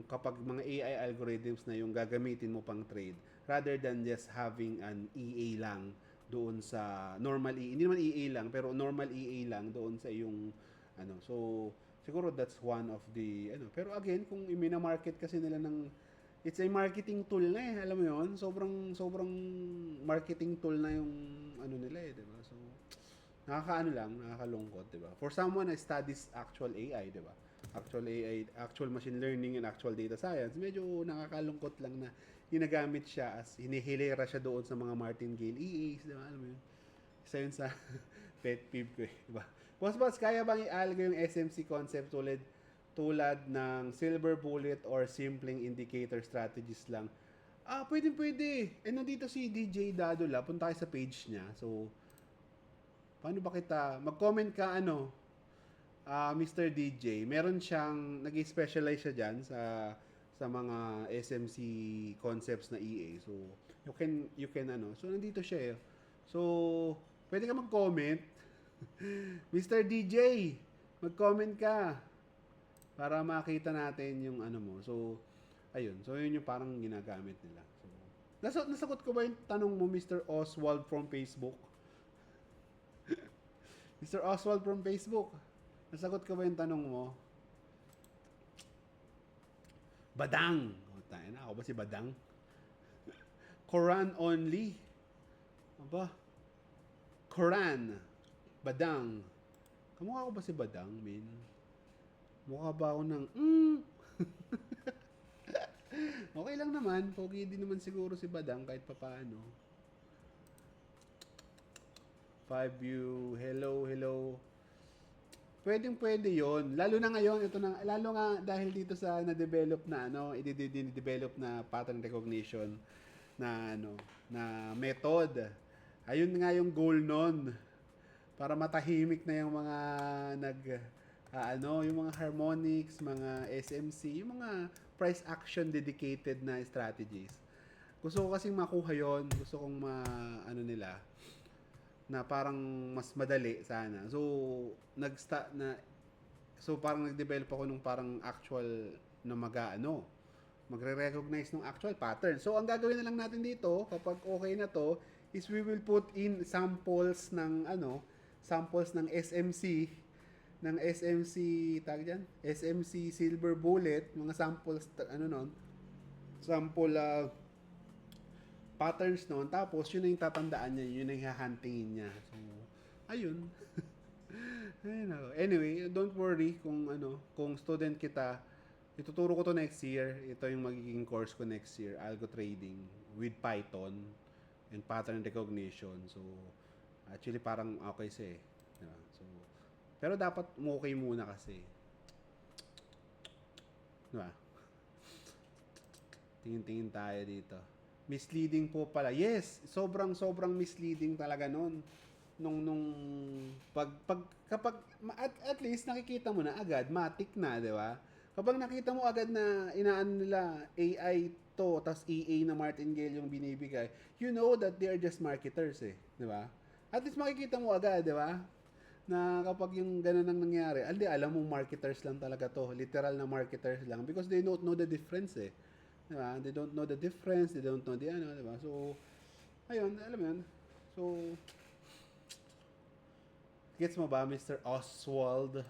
A: kapag mga AI algorithms na yung gagamitin mo pang trade rather than just having an EA lang doon sa normal EA. Hindi naman EA lang, pero normal EA lang doon sa yung ano. So, siguro that's one of the pero again, kung imina-market kasi nila ng it's a marketing tool na eh, alam mo 'yon? Sobrang sobrang marketing tool na yung ano nila eh, 'di ba? So, nakakaano lang, nakakalungkot, 'di ba? For someone na studies actual AI, 'di ba? Actual AI, actual machine learning and actual data science, medyo nakakalungkot lang na ginagamit siya as hinihilera siya doon sa mga martingale EAs, 'di ba? Alam mo 'yun? Isa yun sa pet peeve ko eh, 'di ba? Boss, kaya bang i-algo yung SMC concept tulad ng silver bullet or simpleng indicator strategies lang? Pwede. Eh, nandito si DJ Dadula. Punta kayo sa page niya. So, paano ba kita? Mag-comment ka Mr. DJ. Meron siyang, nag-specialize siya dyan sa mga SMC concepts na EA. So, you can So, nandito siya eh. So, pwede ka mag-comment. Mr. DJ, mag-comment ka para makita natin yung ano mo. So, ayun. So, yun yung parang ginagamit nila. So, nasagot ko ba yung tanong mo, Mr. Oswald from Facebook? Mr. Oswald from Facebook, nasagot ko ba yung tanong mo? Badang! O, tayo na. Ako ba si Badang? Quran only. Aba? Quran. Badang. Kamukha ko ba si Badang, min? Mukha ba ako ng Okay lang naman. Pogi din naman siguro si Badang kahit papaano. 5U, hello, hello. Pwedeng pwede yon. Lalo na ngayon, ito na, lalo nga dahil dito sa na-develop na ano, i-develop na pattern recognition na ano, na method. Ayun nga yung goal nun. Para matahimik na yung mga nag yung mga harmonics, mga SMC, yung mga price action dedicated na strategies. Gusto ko kasing makuha yon, gusto kong ano nila na parang mas madali sana. So parang nag-develop ako nung parang actual na magre-recognize ng actual pattern. So ang gagawin na lang natin dito kapag okay na to is we will put in samples ng SMC tag diyan, SMC silver bullet, mga samples sample patterns noon, tapos yun na yung tatandaan niya, yun na yung hahantingin niya. So ayun. Ayun ako. Anyway, don't worry kung student kita, ituturo ko to next year. Ito yung magiging course ko next year, algo trading with Python and pattern recognition. So actually parang okay siya eh. Diba? So pero dapat okay muna kasi. Diba? Tingin-tingin tayo dito. Misleading po pala. Yes, sobrang misleading talaga noon. Nung kapag at least nakikita mo na agad, matik na, 'di ba? Kapag nakita mo agad na inaan nila AI to, tas EA na martingale yung binibigay, you know that they are just marketers eh, 'di ba? At least makikita mo agad, 'di ba? Na kapag yung ganun ang nangyari, alam mo marketers lang talaga to, literal na marketers lang because they don't know the difference eh. Diba? They don't know the difference, they don't know the diba? So, ayun, alam mo yun. So, gets mo ba, Mr. Oswald?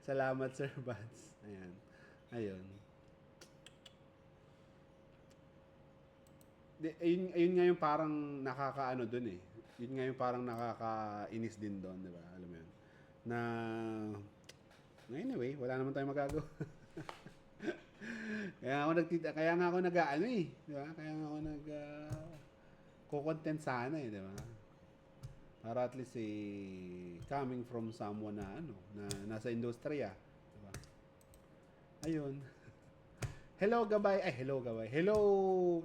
A: Salamat, Sir Vance. Ayan. Ayun. Ayun nga yung parang nakakaano dun eh. Yun nga yung parang nakakainis din doon, di ba? Alam mo yun. Na, anyway, wala naman tayong magagawa. Kaya nga ako nag-ano eh, di ba? Kaya nga ako ko-content sana eh, di ba? Para at least coming from someone na nasa industriya, di ba? Ayun. Hello Gabay, hello Gabay. Hello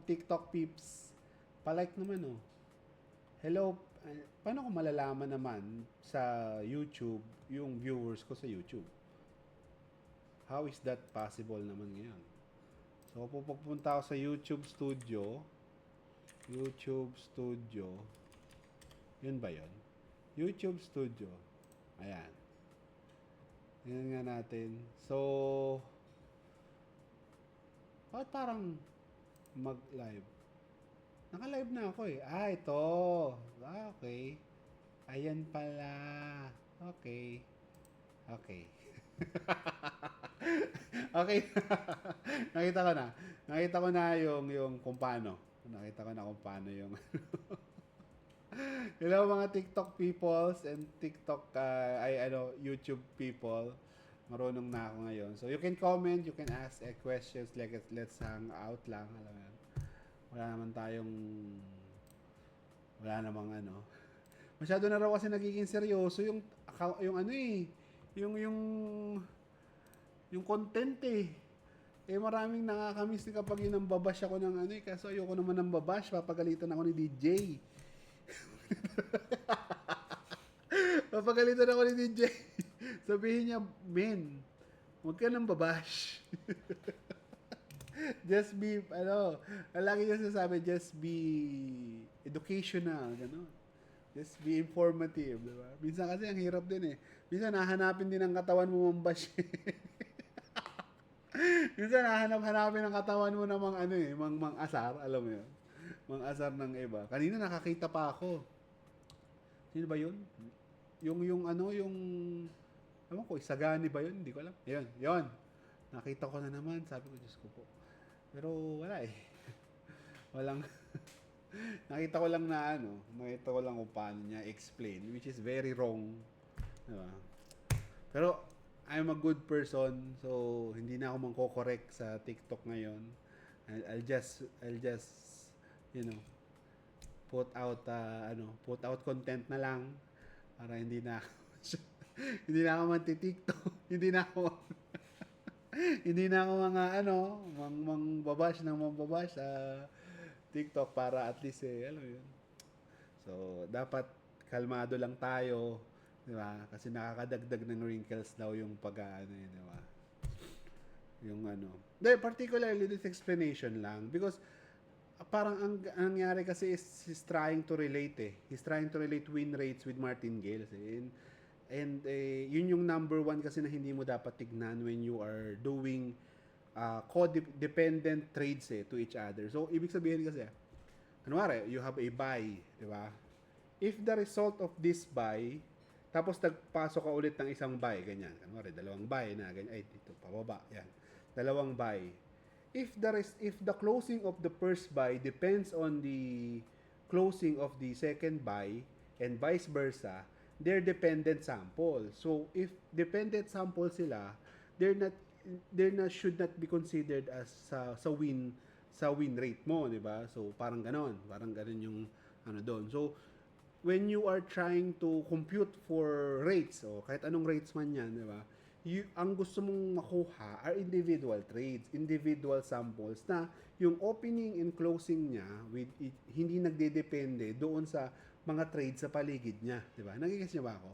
A: TikTok peeps. Palike naman oh. Hello, paano ko malalaman naman sa YouTube yung viewers ko sa YouTube? How is that possible naman ngayon? So, pupunta ako sa YouTube Studio. YouTube Studio. Yun ba yun? YouTube Studio. Ayan. Yan nga natin. So, bakit parang mag-live? Naka-live na ako eh. Ito. Okay. Ayan pala. Okay. Okay. Okay. Nakita ko na yung kung paano. Nakita ko na kung paano yung hello mga TikTok peoples and TikTok YouTube people. Marunong na ako ngayon. So you can comment, you can ask questions, like let's hang out lang, alam mo. Wala namang Masyado na raw kasi nagiging seryoso yung yung content eh. Maraming nakakamiss kapag babash ako ng kasi ayoko naman ng babash, papagalitan ako ni DJ. Papagalitan ako ni DJ. Sabihin niya, men, huwag ka nang babash. Just be, lagi niya sasabi, just be educational, gano'n. Just be informative, di ba? Minsan kasi ang hirap din eh. Minsan nahanapin din ang katawan mo mambash. Minsan nahanapin ang katawan mo ng mang asar, alam mo yun. Mang asar ng iba. Kanina nakakita pa ako. Sino ba yun? Yung ewan ko, Isagani ba yun? Hindi ko alam. Yun. Nakita ko na naman. Sabi ko, Diyos ko po. Pero wala eh. Walang nakita ko lang nakita ko lang kung paano niya explain, which is very wrong. Diba? Pero I'm a good person, so hindi na ako mangko-correct sa TikTok ngayon. I'll just you know, put out content na lang para hindi na ako hindi na ako manti-TikTok, hindi na ako hindi na ako mga babash ng mambabash sa TikTok para at least alam mo yun. So, dapat kalmado lang tayo, di ba? Kasi nakakadagdag ng wrinkles daw yung di ba? Yung Hindi, particularly this explanation lang because parang ang nangyari kasi is he's trying to relate He's trying to relate win rates with martingales yun yung number one kasi na hindi mo dapat tignan when you are doing codependent trades to each other. So, ibig sabihin kasi, kunwari, you have a buy, di ba? If the result of this buy, tapos nagpasok ka ulit ng isang buy, ganyan. Kunwari, dalawang buy na, ganyan. Ay, dito, pababa, yan. Dalawang buy. If the closing of the first buy depends on the closing of the second buy and vice versa, they're dependent sample. So if dependent sample sila, they're not should not be considered as sa win rate mo, di ba? So parang ganon yung doon. So when you are trying to compute for rates o kahit anong rates man yan, di ba? Ang gusto mong makuha are individual trades, individual samples na yung opening and closing niya hindi nagdedepende doon sa mga trades sa paligid niya, di ba? Nagigets niyo ba ako?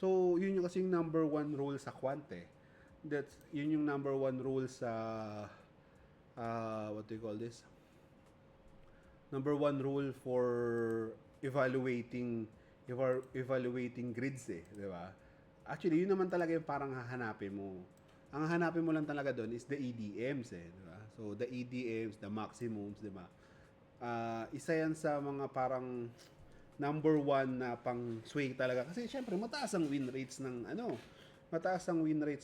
A: So, yun yung kasi yung number one rule sa quant yun yung number one rule sa what do you call this? Number one rule for evaluating grids di ba? Actually, yun naman talaga yung parang hahanapin mo. Ang hahanapin mo lang talaga doon is the EDMs di ba? So, the EDMs, the maximums, di ba? Isa yan sa mga parang number one na pang sway talaga. Kasi syempre, mataas ang win rates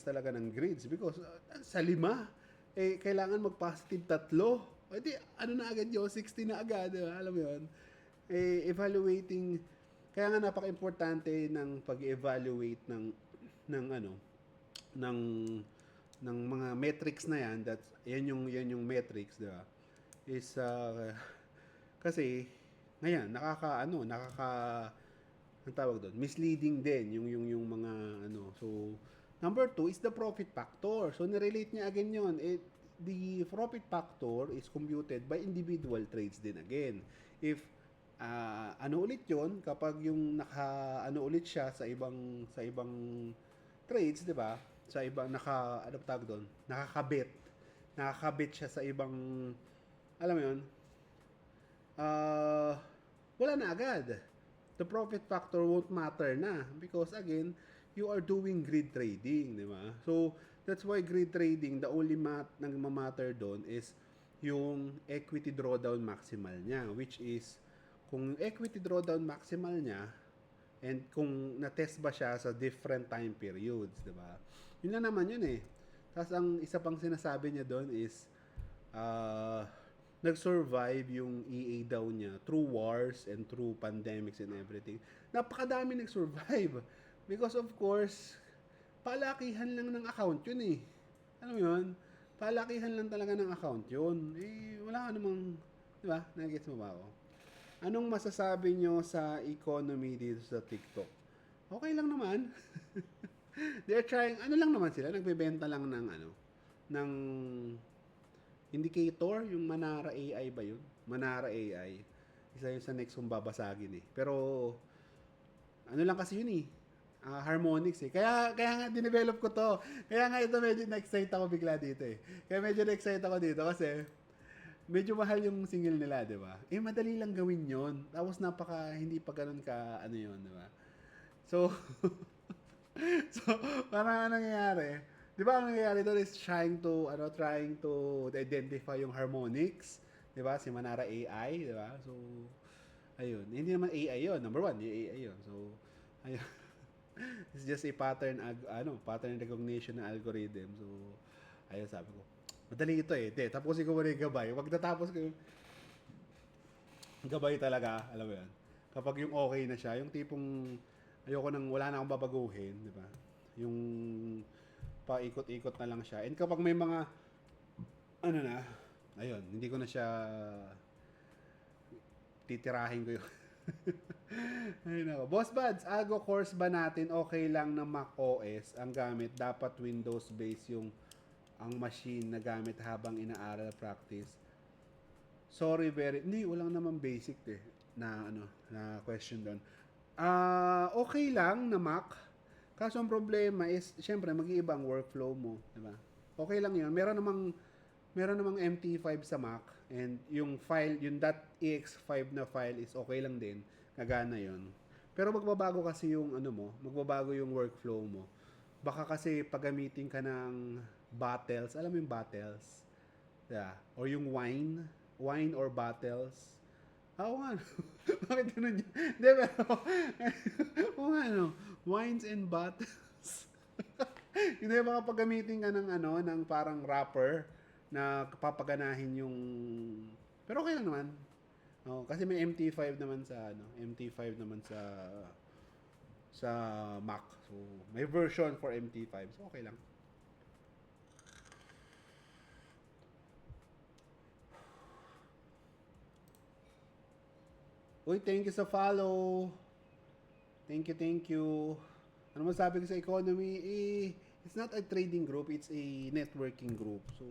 A: talaga ng grids because sa 5, kailangan mag-positive 3. Di, na agad yun? 60 na agad, di ba? Alam mo yun? Evaluating, kaya nga napaka-importante ng pag-evaluate ng mga metrics na yan, yan yung metrics, di ba? Is kasi ngayon ang tawag doon, misleading din yung mga So number 2 is the profit factor. So nirelate niya again yon. The profit factor is computed by individual trades din again. If ulit yon kapag yung ulit siya sa ibang trades, 'di ba? Sa ibang nakakabit siya sa ibang, alam mo yun, wala na agad. The profit factor won't matter na because again, you are doing grid trading, di ba? So, that's why grid trading, the only nagmamatter doon is yung equity drawdown maximal niya, which is kung equity drawdown maximal niya and kung na-test ba siya sa different time periods, di ba? Yun lang naman yun Tapos ang isa pang sinasabi niya doon is nag-survive yung EA daw niya through wars and through pandemics and everything. Napakadami nag-survive because of course palakihan lang ng account yun Alam mo yun? Palakihan lang talaga ng account yun. Wala ka namang, di ba? Nagets mo ba ako? Anong masasabi nyo sa economy dito sa TikTok? Okay lang naman. They're trying, lang naman sila, nagbebenta lang ng indicator, yung Manara AI ba yun? Manara AI. Isa yun sa next kong babasagin Pero, lang kasi yun harmonics Kaya nga dinevelop ko to. Kaya nga ito medyo na-excite ako bigla dito Kaya medyo na-excite ako dito kasi medyo mahal yung single nila, di ba? Madali lang gawin yon. Tapos hindi pa ganun ka, yun, di ba? So, parang nangyayari? Di ba ang nangyayari doon is trying to identify yung harmonics, di ba? Si Manara AI, di ba? So, ayun. Hindi naman AI yun. Number 1, yung AI yun. So, ayun. It's just a pattern recognition na algorithm. So, ayun, sabi ko, madali ito tapusin ko muna yung gabay. Wag natapos ko yung gabay talaga, alam mo yan. Kapag yung okay na siya, yung tipong ayoko nang wala na akong babaguhin, di ba? Yung paikot-ikot na lang siya. And kapag may mga, ano na, ayun, hindi ko na siya titirahin ko yun. Ay nako. Boss Buds, Algo course ba natin okay lang na Mac OS ang gamit? Dapat Windows based yung ang machine na gamit habang inaaral practice. Sorry, hindi, walang naman basic na na question doon. Okay lang na Mac. Kaso ang problema is, syempre, mag-iiba ang workflow mo, di ba? Okay lang 'yun. Meron namang MT5 sa Mac, and yung file, yung .ex5 na file is okay lang din, gagana 'yun. Pero magbabago kasi yung magbabago yung workflow mo. Baka kasi paggamitin ka ng bottles, alam mo yung bottles? Yeah. Or yung wine or bottles. Oo nga. Bakit ganun yun? Hindi, pero, oo nga, wines and bottles. Hindi, baka paggamitin ka ng parang wrapper na papaganahin yung, pero okay lang naman. Oh, kasi may MT5 naman MT5 naman sa Mac. So, may version for MT5. So, okay lang. Uy, thank you sa follow. Thank you. Ano masabi ko sa economy? It's not a trading group, it's a networking group. So,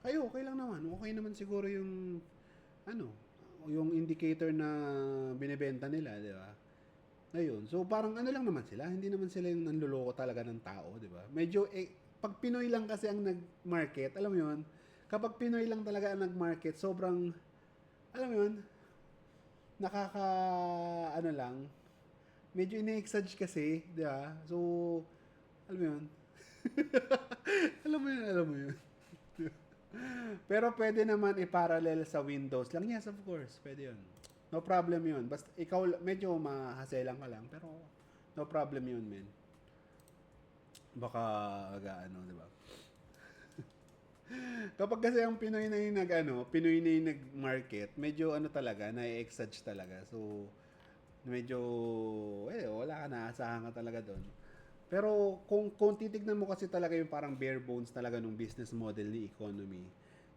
A: kayo, okay lang naman. Okay naman siguro yung, yung indicator na binibenta nila, di ba? Ayun. So, parang lang naman sila. Hindi naman sila yung nanloloko talaga ng tao, di ba? Medyo, pag Pinoy lang kasi ang nag-market, alam mo yun? Kapag Pinoy lang talaga ang nag-market, sobrang, alam mo yun? Lang, medyo ine-exage kasi, di ba? So, alam mo yun? alam mo yun. Pero pwede naman i-parallel sa Windows lang. Yes, of course. Pwede yun. No problem yun. Basta ikaw, medyo mahaselang ka lang. Pero, no problem yun, men. Baka, di ba? Kapag kasi ang Pinoy na yung Pinoy na yung nag-market, medyo talaga, na-exage talaga. So, medyo, wala ka na, asahan ka talaga doon. Pero kung titignan mo kasi talaga yung parang bare bones talaga ng business model ni economy,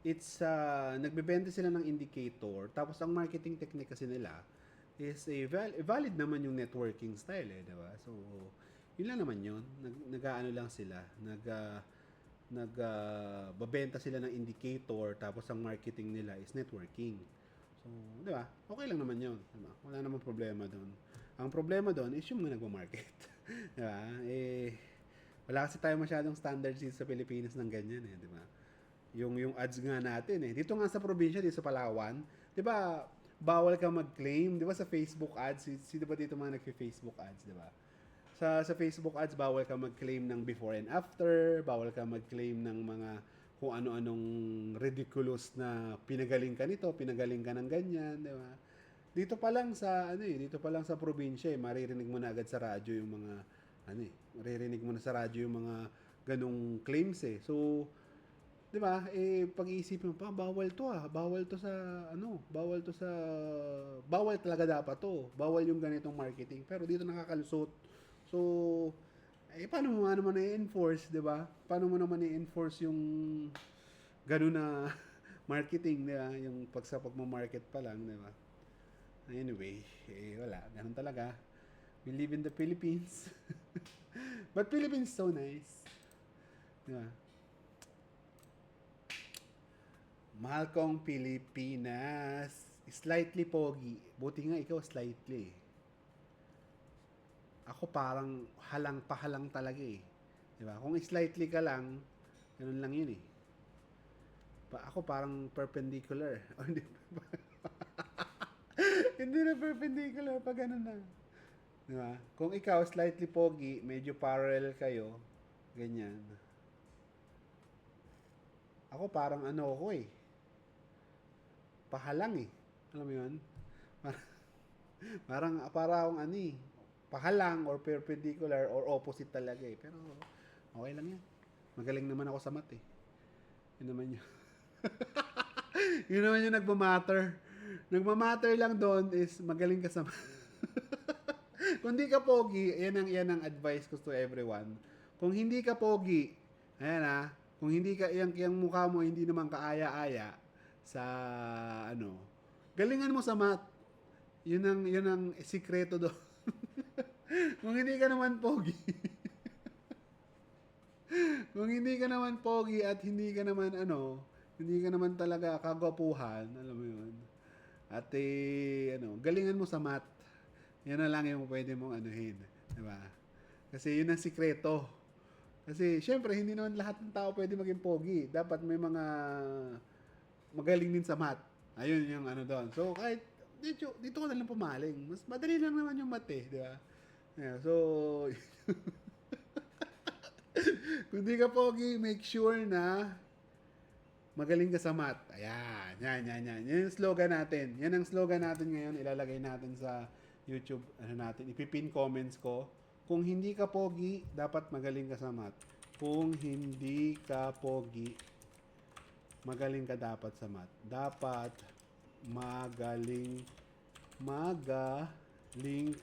A: it's, nagbebenta sila ng indicator, tapos ang marketing technique kasi nila is valid naman yung networking style di ba? So, yun lang naman yun. Nag-aano lang sila, babenta sila ng indicator, tapos ang marketing nila is networking. So, di ba? Okay lang naman yun. Diba? Wala namang problema doon. Ang problema doon is yung mga nagmamarket. Di ba? Wala kasi tayo masyadong standards dito sa Pilipinas ng ganyan di ba? Yung ads nga natin Dito nga sa probinsya, dito sa Palawan, di ba, bawal ka mag-claim, di ba, sa Facebook ads, di ba dito mga nagfi-Facebook ads, di ba? Sa Facebook ads, bawal ka mag-claim ng before and after, bawal ka mag-claim ng mga kung ano-anong ridiculous na pinagaling ka nito, pinagaling ka ng ganyan, di ba? Dito pa lang sa probinsya maririnig mo na agad sa radyo yung mga maririnig mo na sa radyo yung mga ganong claims So, di ba? Pag-iisipin mo pa, bawal talaga dapat to. Bawal yung ganitong marketing. Pero dito nakakalusot. So, paano mo naman i-enforce, di ba? Paano mo naman i-enforce yung gano'n na marketing, di ba? Yung pagmo-market pa lang, di ba? Anyway, wala. Ganun talaga. We live in the Philippines. But Philippines so nice. Di ba? Mahal kong Pilipinas. Slightly pogi. Buti nga ikaw slightly. Ako parang pahalang talaga Diba? Kung slightly ka lang, ganun lang yun ako parang perpendicular. Hindi na perpendicular pag ganun na. Diba? Kung ikaw slightly pogi, medyo parallel kayo, ganyan. Ako parang ako pahalang Alam mo yun? Parang akong pahalang or perpendicular or opposite talaga Pero okay lang yan. Magaling naman ako sa math Yun naman yun. Yun naman yung nagmamatter. Nagmamatter lang doon is magaling ka sa math. Kung hindi ka pogi, yan ang advice ko to everyone. Kung hindi ka pogi, Ayan kung hindi ka, yung mukha mo hindi naman kaaya-aya sa, ano, galingan mo sa math. Yun ang sikreto doon. Kung hindi ka naman pogi, kung hindi ka naman pogi at hindi ka naman hindi ka naman talaga kagwapuhan, alam mo yun. At galingan mo sa math. Yan na lang yung pwede mong anuhin, di ba? Kasi yun ang sikreto. Kasi syempre hindi naman lahat ng tao pwede maging pogi. Dapat may mga magaling din sa math. Ayun yung ano doon. So kahit dito ko na lang pumaling. Mas madali lang naman yung math di ba? Yeah, so kung di ka pogi, make sure na magaling ka sa math. Ayan, yan. Yan yung slogan natin. Yan ang slogan natin ngayon. Ilalagay natin sa YouTube, natin. Ipipin comments ko. Kung hindi ka pogi, dapat magaling ka sa math. Kung hindi ka pogi, magaling ka dapat sa math. Dapat magaling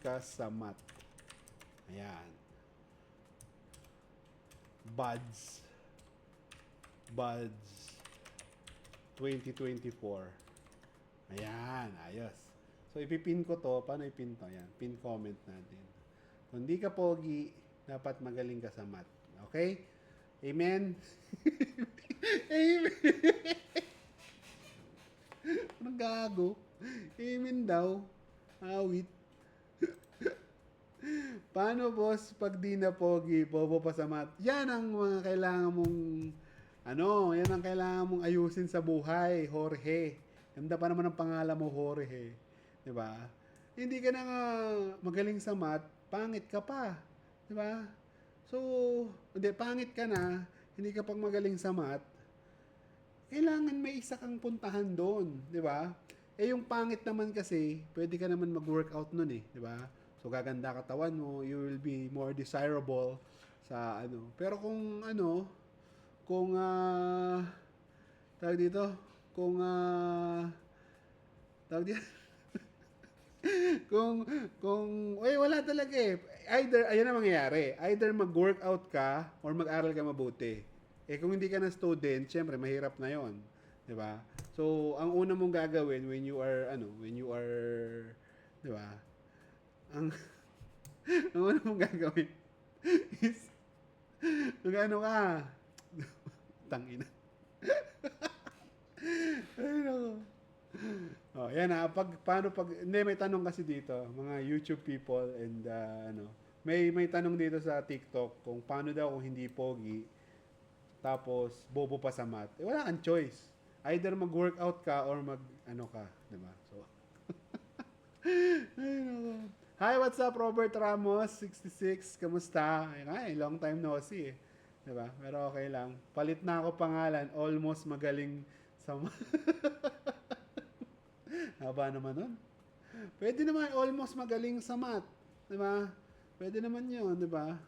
A: ka sa math. Ayan. Buds 2024. Ayan, ayos. So, ipipin ko to. Paano ipin to? Ayan, pin comment natin. Kung di ka pogi, dapat magaling ka sa math. Okay? Amen? Amen. Anong gago? Amen daw. Awit. Paano boss pag di na pogi, bobo pa sa math? Yan ang mga kailangan mong yan ang kailangan mong ayusin sa buhay, Jorge. Ganda pa naman ang pangalan mo, Jorge. 'Di ba? Hindi ka na nga magaling sa math, pangit ka pa. 'Di ba? So, hindi pangit ka na, hindi ka pang magaling sa math. Kailangan may isa kang puntahan doon, 'di ba? Eh yung pangit naman kasi, pwede ka naman mag-workout nun 'di ba? So gaganda katawan mo, you will be more desirable sa Pero kung tawag dito, kung tawag dito, wala talaga Either, ayan ang mangyayari. Either mag-workout ka or mag-aral ka mabuti. Kung hindi ka na student, syempre, mahirap na yon, di ba? So, ang una mong gagawin when you are, di ba? Ang, ang una mong gagawin is, mag-ano ka, tangina. Ay, nako. Yan hindi, may tanong kasi dito, mga YouTube people and may tanong dito sa TikTok kung paano daw kung hindi pogi, tapos bobo pa sa math. Wala kang choice. Either mag-workout ka or ka, di ba? So, ay, nako. Hi, what's up, Robert Ramos, 66, kamusta? Ay, long time no see Di ba? Pero okay lang. Palit na ako pangalan, almost magaling sa Haba naman nun. Pwede naman almost magaling sa math. Di ba? Pwede naman yun, di ba?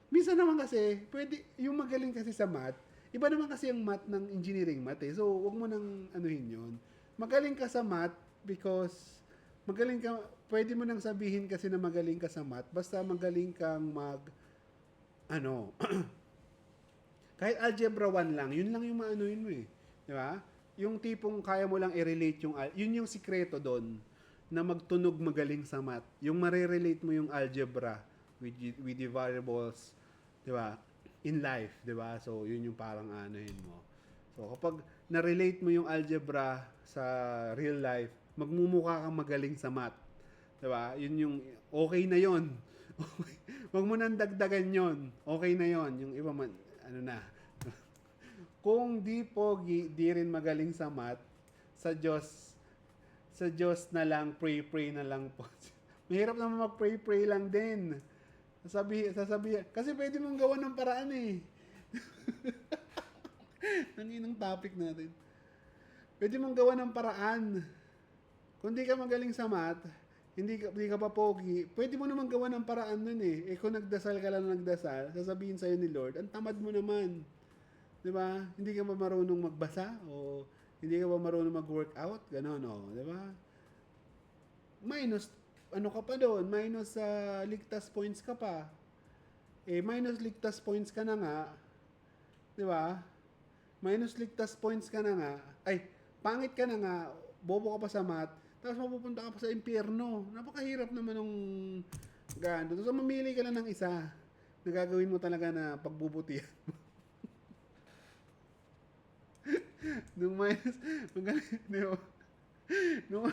A: Minsan naman kasi, pwede, yung magaling kasi sa math, iba naman kasi yung math ng engineering math So, wag mo nang anuhin yun. Magaling ka sa math because pwede mo nang sabihin kasi na magaling ka sa math, basta magaling kang kahit algebra 1 lang, yun lang yung maanuhin mo Di ba? Yung tipong kaya mo lang i-relate yun yung sikreto doon na magtunog magaling sa math. Yung mare-relate mo yung algebra with the variables, 'di ba? In life, 'di ba? So, yun yung parang anuhin mo. So, kapag na-relate mo yung algebra sa real life, magmumukha kang magaling sa math. 'Di ba? Yun yung okay na 'yon. Wag mo nang dagdagan 'yon. Okay na 'yon. Yung iba man na. Kung di pogi, di rin magaling sa math, sa Diyos na lang, pray na lang po. Mahirap naman mag-pray lang din. Sasabihin. Kasi pwede mong gawa ng paraan Naninong topic natin. Pwede mong gawa ng paraan. Kung di ka magaling sa math, hindi ka pa pogi, pwede mo naman gawa ng paraan nun kung nagdasal ka lang sasabihin sa'yo ni Lord, ang tamad mo naman. 'Di ba? Hindi ka ba marunong magbasa o hindi ka ba marunong mag-workout? Ganon, 'di ba? Minus ka pa doon, minus ligtas points ka pa. Minus ligtas points ka na nga, Di ba? Minus ligtas points ka na nga. Ay, pangit ka na nga. Bobo ka pa sa math. Tapos mapupunta ka pa sa impyerno. Napakahirap naman nung gando. So, mamili ka lang ng isa na gagawin mo talaga na pagbubutihan. Nung minus, di ba? nung,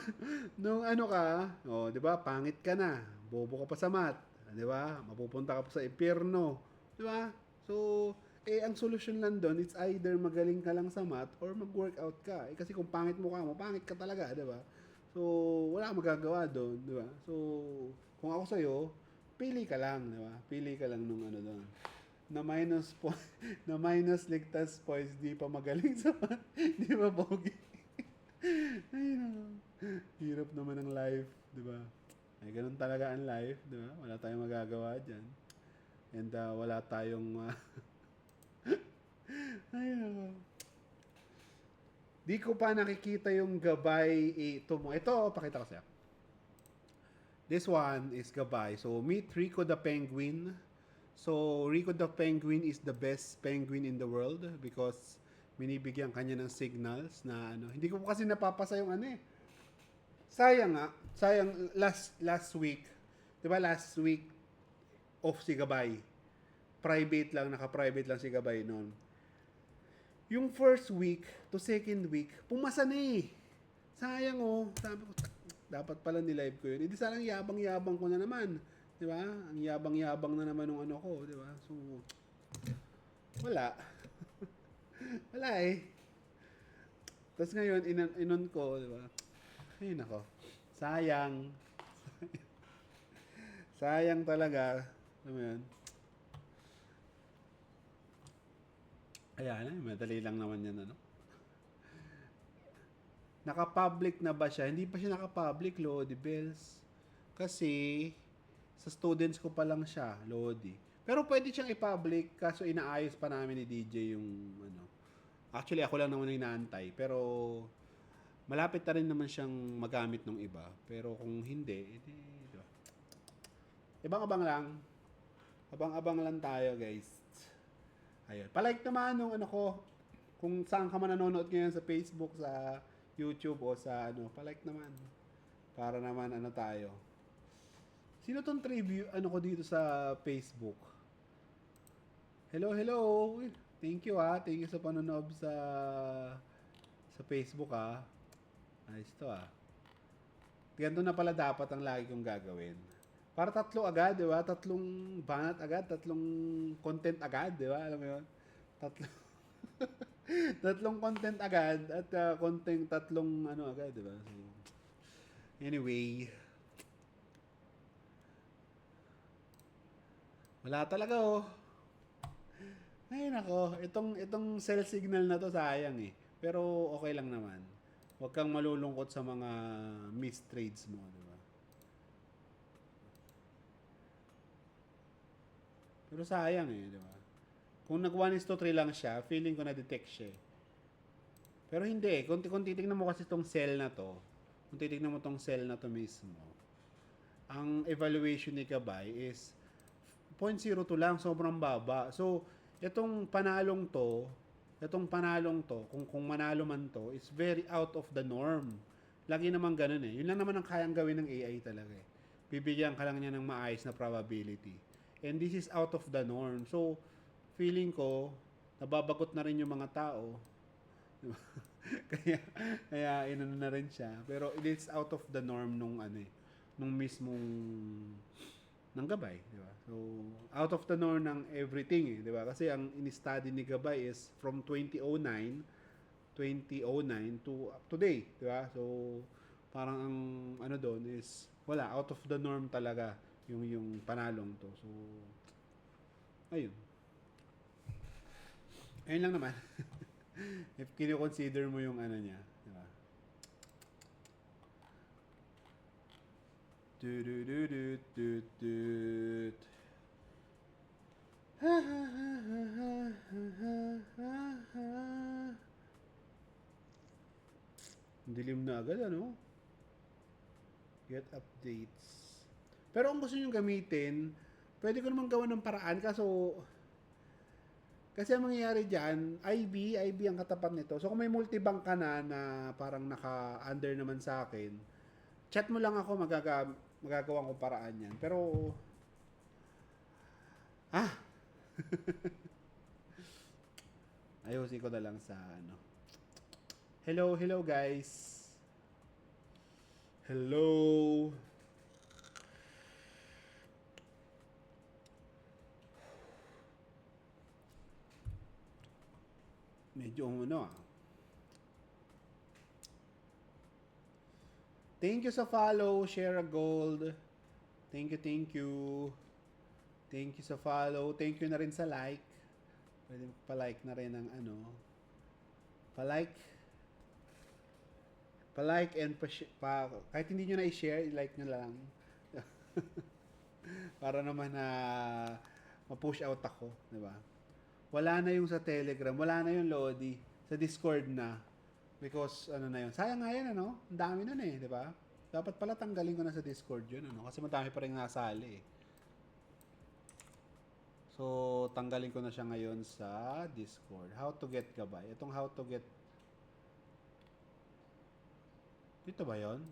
A: nung ano ka, oh, di ba, pangit ka na, bobo ka pa sa math, di ba, mapupunta ka pa sa impyerno, di ba? So, ang solusyon lang doon, it's either magaling ka lang sa math or mag-workout ka. Kasi kung pangit mo ka mo, pangit ka talaga, di ba? So, wala kang magagawa doon, di ba? So, kung ako sa'yo, pili ka lang, di ba? Pili ka lang nung ano doon na minus po na minus ligtas points, di pa magaling sa math, di ba pogi? Ay, nako. Hirap naman ng life, di ba? Ay, ganun talaga ang life, di ba? Wala tayong magagawa dyan. And wala tayong... ay, nako. Di ko pa nakikita yung gabay ito mo. Ito, pakita ko sa'yo. This one is gabay. So, meet Rico the Penguin. So, Rico the Penguin is the best penguin in the world because binibigyan kanya ng signals na ano. Hindi ko kasi napapasa yung ano eh. Sayang nga. Sayang last week. 'Di ba last week off si Gabay. Private lang, naka-private lang si Gabay noon. Yung first week to second week, pumasa na eh. Sayang oh. Sabi ko, dapat pala ni-live ko yun. Hindi sanang yabang-yabang ko na naman. Di ba? Ang yabang-yabang na naman ng ano ko. Di ba? So, wala. Wala eh. Tapos ngayon, inon ko. Di ba? Ay, nako. Sayang. Sayang talaga. Alam mo yun? Ayan, madali lang naman yan, ano? Naka-public na ba siya? Hindi pa siya naka-public, Lodi Bells. Kasi, sa students ko pa lang siya, Lodi. Pero pwede siyang i-public, kaso inaayos pa namin ni DJ yung, ano. Actually, ako lang naman yung inaantay. Pero, malapit na rin naman siyang magamit ng iba. Pero kung hindi, edi, diba? Abang-abang lang. Abang-abang lang tayo, guys. Ayun. Palike naman nung ano ko, kung saan ka man nanonood ngayon sa Facebook, sa YouTube o sa ano, palike naman. Para naman ano tayo. Sino tong triview ano ko dito sa Facebook? Hello, hello. Thank you ah. Thank you sa panonood sa Facebook ah. Nice to ah. Ganito na pala dapat ang lagi kong gagawin. Para tatlo agad, di ba? Tatlong banat agad, tatlong content agad, di ba? Alam mo yun? Tatlo. Tatlong content agad at tatlong ano agad, di ba? So, anyway, wala talaga oh. Ay nako, itong cell signal na to sayang eh. Pero okay lang naman. Huwag kang malulungkot sa mga missed trades mo, di ba? Pero sayang eh, di ba? Kung nag 1:3 lang siya, feeling ko na-detect siya eh. Pero hindi, kung titignan mo kasi itong cell na to, kung titignan mo itong cell na to mismo, ang evaluation ni Gabay is 0.02 lang, sobrang baba. So, itong panalong to, kung manalo man to, is very out of the norm. Lagi naman ganun eh. Yun lang naman ang kayang gawin ng AI talaga eh. Bibigyan ka lang niya ng maayos na probability. And this is out of the norm. So, feeling ko, nababagot na rin yung mga tao. kaya, kaya inano na rin siya. Pero it is out of the norm nung ano eh, nung mismong ng Gabay, di ba? So, out of the norm ng everything, eh, di ba? Kasi ang in-study ni Gabay is from 2009 to today, di ba? So, parang ang ano doon is wala, out of the norm talaga yung panalong to. So, ayun. Ayun lang naman. If kino-consider mo yung ano niya, di ba? Dilim na agad, ano? Get updates. Pero kung gusto nyo gamitin, pwede ko naman gawa ng paraan. Kasi ang mangyayari dyan, IB ang katapat nito. So kung may multibank ka na parang naka-under naman sa akin, chat mo lang ako, magagawa ko paraan yan. Pero, ah, ayusin ko na lang sa ano. Hello guys. Hello. Medyo ano. Thank you sa follow, share a gold. Thank you. Thank you sa follow. Thank you na rin sa like. Pwede pa-like na rin ng ano. Pa-like. Pa-like and kahit hindi nyo na i-share, i-like nyo lang. Para naman na ma-push out ako, di ba? Wala na yung sa Telegram, wala na yung Lodi. Sa Discord na. Because, ano na yun. Sayang nga yan, ano? Ang dami nun eh, di ba? Dapat pala tanggalin ko na sa Discord yun, ano? Kasi madami pa rin nasali eh. So, tanggalin ko na siya ngayon sa Discord. How to get gabay. Itong how to get... Dito ba yon?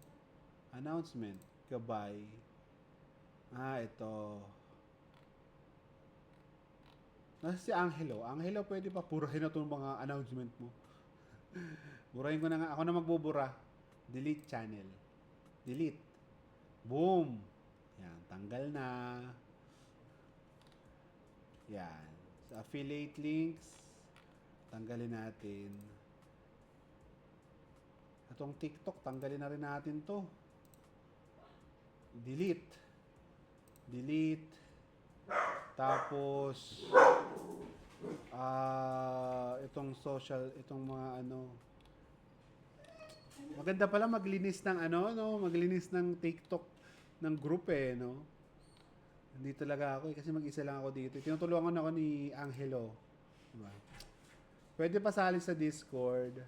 A: Announcement. Gabay. Ito. Nasa si Angelo. Angelo, pwede pa purahin na itong mga announcement mo. Burahin ko na nga. Ako na magbubura. Delete channel. Delete. Boom. Yan. Tanggal na. Yan. Sa affiliate links, tanggalin natin. Itong TikTok, tanggalin na rin natin to. Delete. Delete. Tapos, itong social, itong mga ano. Maganda pala maglinis ng ano, no? Maglinis ng TikTok ng group eh, no? Hindi talaga ako kasi mag-isa lang ako dito. Tinutulungan ako ni Angelo. Diba? Pwede pa sali sa Discord.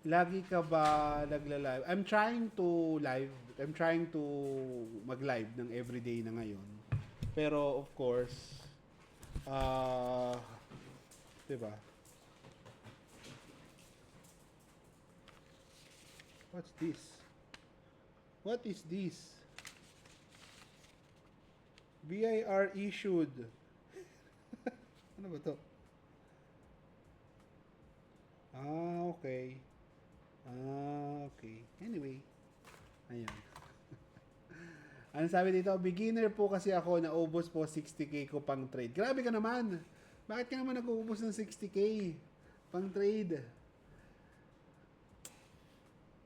A: Lagi ka ba nagla-live? I'm trying to mag-live ng everyday na ngayon. Pero of course, diba? What's this? What is this? BIR issued. Ano ba to? Okay. Okay. Anyway. Ayan. Ano sabi dito? Beginner po kasi ako, naubos po 60k ko pang trade. Grabe ka naman. Bakit ka naman nag-uubos ng 60k pang trade?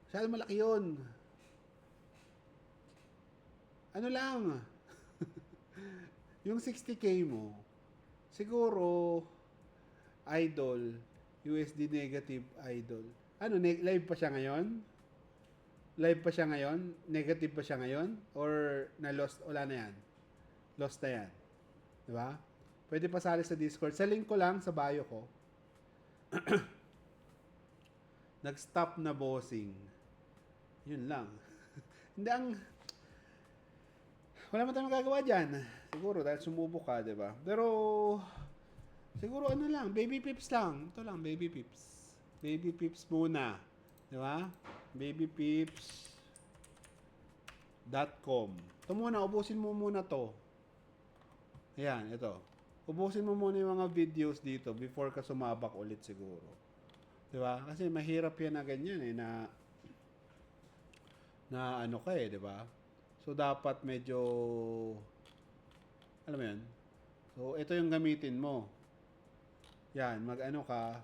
A: Masyado malaki yun. Ano lang, yung 60k mo, siguro, idol, USD negative idol. Ano, live pa siya ngayon? Live pa siya ngayon? Negative pa siya ngayon? Or na-lost? Wala na yan. Lost na yan. Diba? Pwede pasali sa Discord. Sa link ko lang, sa bio ko. Nag-stop na bossing. Yun lang. Hindi ang... Wala man tayong magagawa dyan. Siguro, dahil sumubok ka, diba? Pero, siguro ano lang, baby pips lang. Ito lang, baby pips. Baby pips muna. Diba? babypips.com. Ito muna, ubusin mo muna to. Ayan, ito. Ubusin mo muna yung mga videos dito before ka sumabak ulit siguro. Diba? Kasi mahirap yan na ganyan eh, na ano ka eh, diba? So, dapat medyo, alam mo yan? So, ito yung gamitin mo. Yan, mag-ano ka.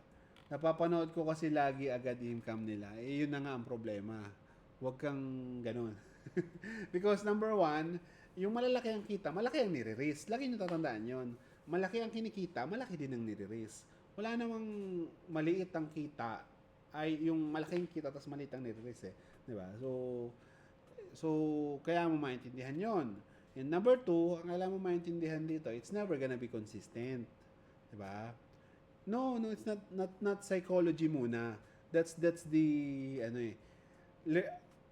A: Napapanood ko kasi lagi agad income nila. Eh, yun na nga ang problema. Huwag kang ganun. Because number one, yung malalaki ang kita, malaki ang nire-raise. Lagi nyo tatandaan yun. Malaki ang kinikita, malaki din ang nire-raise. Wala namang maliit ang kita, ay yung malaking kita tapos maliit ang nire-raise eh. Diba? So, kaya mo maintindihan yon. And number two, ang alam mo maintindihan dito, it's never gonna be consistent. Diba? No, it's not psychology muna. That's the, ano eh,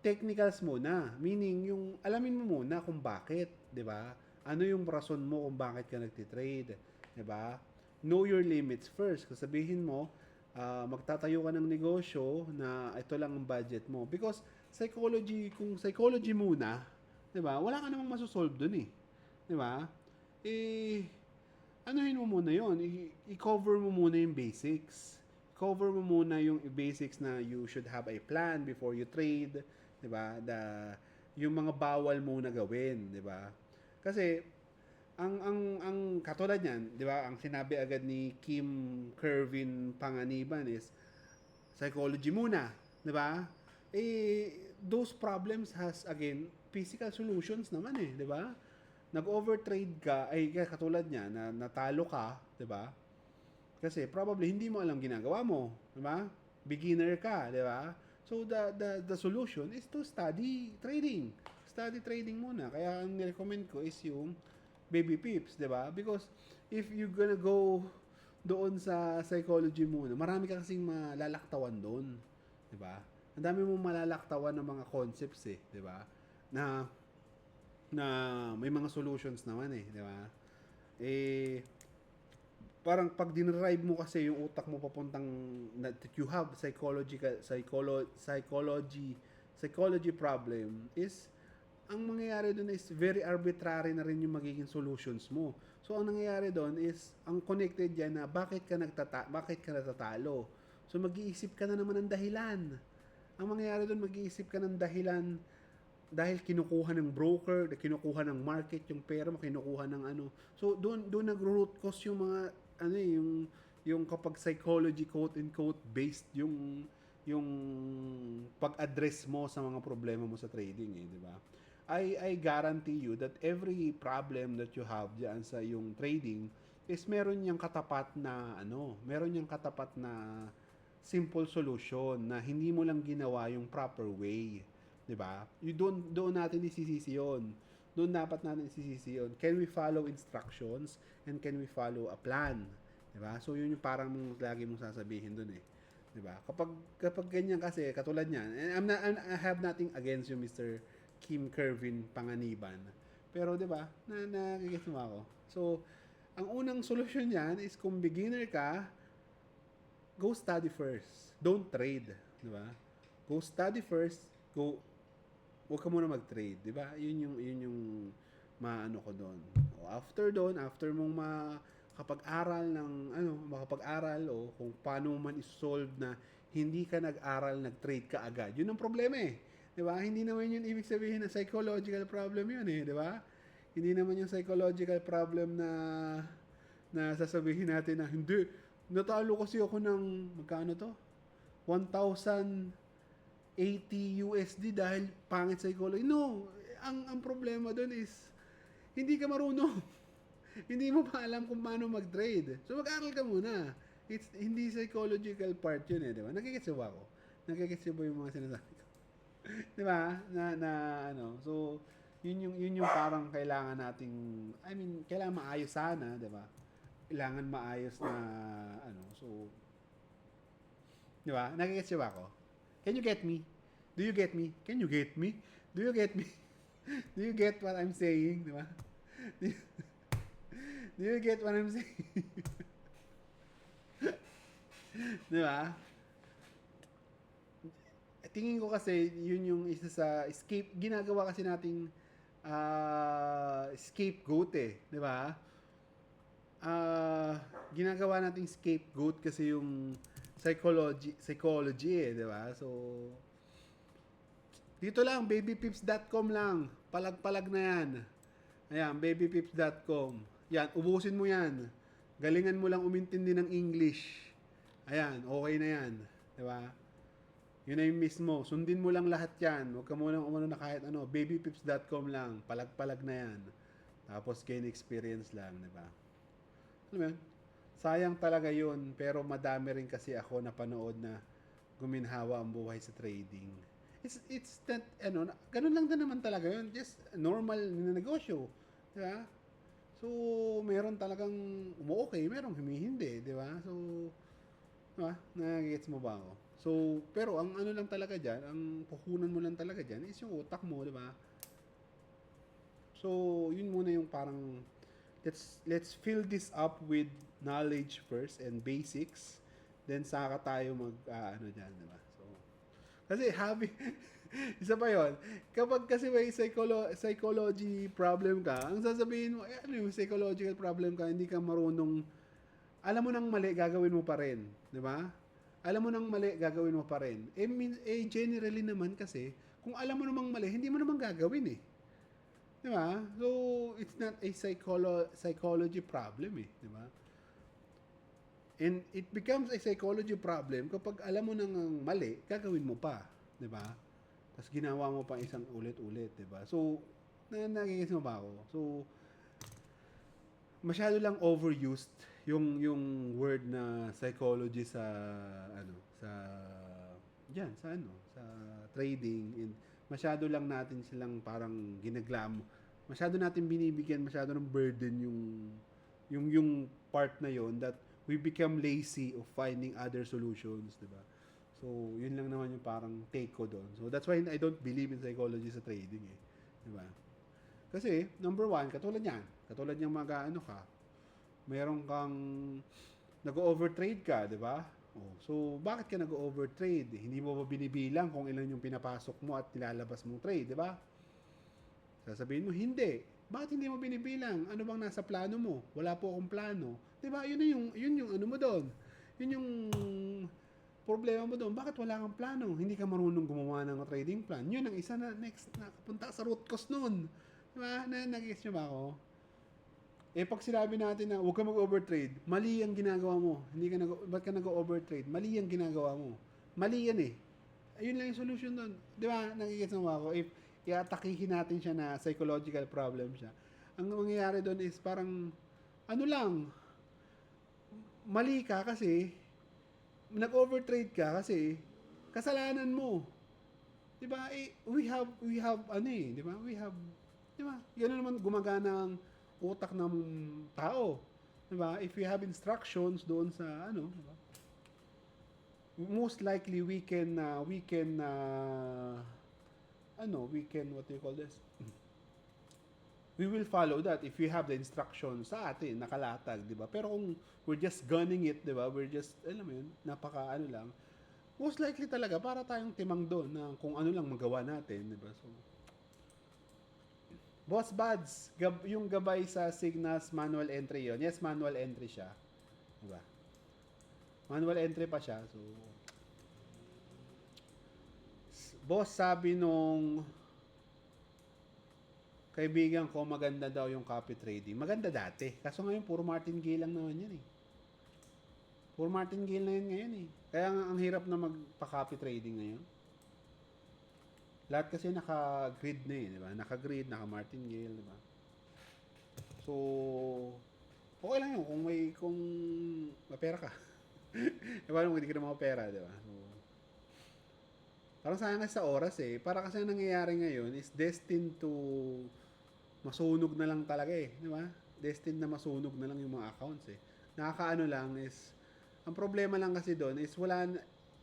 A: technicals muna. Meaning, yung, alamin mo muna kung bakit. Diba? Ano yung rason mo kung bakit ka nagtitrade, 'di ba? Know your limits first. Kasi sabihin mo, magtatayo ka ng negosyo na ito lang ang budget mo. Because kung psychology muna, 'di ba? Wala ka namang masosolve doon eh. 'Di ba? Eh anuhin mo muna 'yon. I-cover mo muna yung basics. Cover mo muna yung basics na you should have a plan before you trade, 'di ba? Yung mga bawal muna gawin, 'di ba? Kasi ang katulad niyan, 'di ba? Ang sinabi agad ni Kim Kervin Panganiban is psychology muna, 'di ba? Those problems has again physical solutions naman eh, 'di ba? Nag-overtrade ka ay katulad niya na natalo ka, 'di ba? Kasi probably hindi mo alam ginagawa mo, 'di ba? Beginner ka, 'di ba? So the solution is to study trading. Study trading muna. Kaya ang recommend ko is yung baby pips, 'di ba? Because if you gonna go doon sa psychology muna, marami ka kasing malalaktawan doon, 'di ba? Ang dami mong malalaktawan ng mga concepts eh, 'di ba? Na na may mga solutions naman eh, 'di ba? Eh parang pag dinrive mo kasi yung utak mo papuntang that you have psychology problem is ang mangyayari doon is very arbitrary na rin yung magiging solutions mo. So ang nangyayari doon is ang connected yan na bakit ka natatalo. So mag-iisip ka na naman ng dahilan. Ang mangyayari doon mag-iisip ka ng dahilan dahil kinukuha ng broker, kinukuha ng market yung pera mo, kinukuha ng ano. So doon nag-root cause yung mga yung kapag psychology quote and quote based yung pag-address mo sa mga problema mo sa trading eh, di ba? I guarantee you that every problem that you have diyan sa yung trading is meron niyang katapat na simple solution na hindi mo lang ginawa yung proper way, 'di ba? Doon natin isisisi 'yon. Doon dapat natin isisisi 'yon. Can we follow instructions and can we follow a plan? 'Di ba? So yun yung parang lagi mong sasabihin doon eh. 'Di ba? Kapag ganyan kasi katulad niyan, and I have nothing against you Mr. Kim Kervin Panganiban. Pero 'di ba? Nakikita mo ako. So ang unang solusyon niyan is kung beginner ka, go study first. Don't trade, 'di ba? Go study first, huwag ka muna mag-trade, 'di ba? Yun yung maano ko doon. After mong makapag-aral o kung paano man i-solve na hindi ka nag-aral, nag-trade ka agad. Yun ang problema eh. 'Di ba? Hindi naman yun ibig sabihin na psychological problem yun eh, 'di ba? Hindi naman yung psychological problem na sasabihin natin na hindi, natalo kasi ako ng magkano to? 1,080 USD dahil pangit psychology. No, ang problema doon is hindi ka marunong. Hindi mo pa alam kung paano mag-trade. So mag-aral ka muna. Hindi psychological part yun eh, di ba? Nakikitsa ba ako? Nakikitsa ba yung mga sinasabi ko? Di ba? So yun yung parang kailangan nating, kailangan maayos sana, di ba? Kailangan maayos na so di ba? Nakikitsa ba ako? Can you get me? Do you get me? Can you get me? Do you get me? Do you get what I'm saying, di ba? Do you get what I'm saying? Di ba? Tingin ko kasi yun yung isa sa ginagawa kasi nating scapegoat eh, di ba? Ginagawa nating scapegoat kasi yung psychology eh, di ba? So dito lang, babypips.com lang. Palag-palag na yan. Ayan, babypips.com. Yan, ubusin mo yan. Galingan mo lang umintindi ng English. Ayan, okay na yan. Diba? Yun na yung mismo. Sundin mo lang lahat yan. Huwag ka muna umano na kahit ano. Babypips.com lang. Palag-palag na yan. Tapos gain experience lang. Diba? Alam mo yun? Sayang talaga yun. Pero madami rin kasi ako na panood na guminhawa ang buhay sa trading. It's that, ganun lang din naman talaga yun. Just normal na negosyo. Diba? So, meron talagang okay, merong hindi, di ba? So, diba? Nagigets mo ba ako? So, pero ang ano lang talaga dyan, ang puhunan mo lang talaga dyan is yung utak mo, di ba? So, yun muna yung parang let's fill this up with knowledge first and basics. Then saka tayo mag ano diyan, di ba? So, kasi having isa pa yon. Kapag kasi may psychology problem ka, ang sasabihin mo, ano yung psychological problem ka, hindi ka marunong, alam mo nang mali, gagawin mo pa rin. Di ba? Alam mo nang mali, gagawin mo pa rin. Generally naman kasi, kung alam mo namang mali, hindi mo naman gagawin eh. Di ba? So, it's not a psychology problem eh. Di ba? And it becomes a psychology problem kapag alam mo nang mali, gagawin mo pa. Di ba? Tapos ginawa mo pa isang ulit-ulit. Di ba? So, nagigis mo ba ako? So, masyado lang overused yung word na psychology sa sa trading, and masyado lang natin silang parang ginaglam, masyado natin binibigyan masyado ng burden yung part na yon, that we become lazy of finding other solutions, di ba? So yun lang naman yung parang take ko doon. So that's why I don't believe in psychology sa trading eh, di ba? Kasi number one, katulad niyang ano ka, meron kang nag-overtrade ka, di ba? Oh, so, bakit ka nag-overtrade? Hindi mo ba binibilang kung ilan yung pinapasok mo at nilalabas mong trade, di ba? Sasabihin mo, hindi. Bakit hindi mo binibilang? Ano bang nasa plano mo? Wala po akong plano. Di ba? Yun yung ano mo doon. Yun yung problema mo doon. Bakit wala kang plano? Hindi ka marunong gumawa ng trading plan. Yun ang isa na next na punta sa root cause noon. Di ba? Nag-gets nyo ba ako? Eh pag sinabi natin na huwag ka mag-overtrade, mali ang ginagawa mo. Hindi ka ba't ka nag-overtrade? Mali ang ginagawa mo. Mali yan eh. Ayun lang yung solution doon. Di ba? Nagigets mo ako? If i-atakihin natin siya na psychological problem siya, ang mangyayari doon is parang, ano lang, mali ka kasi, nag-overtrade ka kasi, kasalanan mo. Di ba? Eh, we have, ano eh, di ba? Di ba? Ganun naman gumagana ang utak ng tao. Diba? If we have instructions doon sa diba? Most likely we can what do you call this? We will follow that if we have the instructions sa atin nakalatag, 'di ba? Pero kung we're just gunning it, 'di ba? We're just alam mo yun, lang. Most likely talaga para tayong timang doon na kung ano lang magawa natin, 'di ba? So Boss Buds, yung gabay sa Signas manual entry yon. Yes, manual entry siya. Diba? Manual entry pa siya. So, boss, sabi nung kaibigan ko, maganda daw yung copy trading. Maganda dati. Kaso ngayon, puro martingale lang naman yan eh. Puro martingale na yun ngayon eh. Kaya ang hirap na magpa-copy trading ngayon. Lahat kasi naka-grid na eh, di ba? Naka-grid, naka-martingale, di ba? So, okay lang yun kung mapera ka. E paano kung hindi ka na mapera, di ba? So, parang sayang sa oras eh. Para kasi ang nangyayari ngayon is destined to masunog na lang talaga eh, di ba? Destined na masunog na lang yung mga accounts eh. Nakakaano lang is, ang problema lang kasi doon is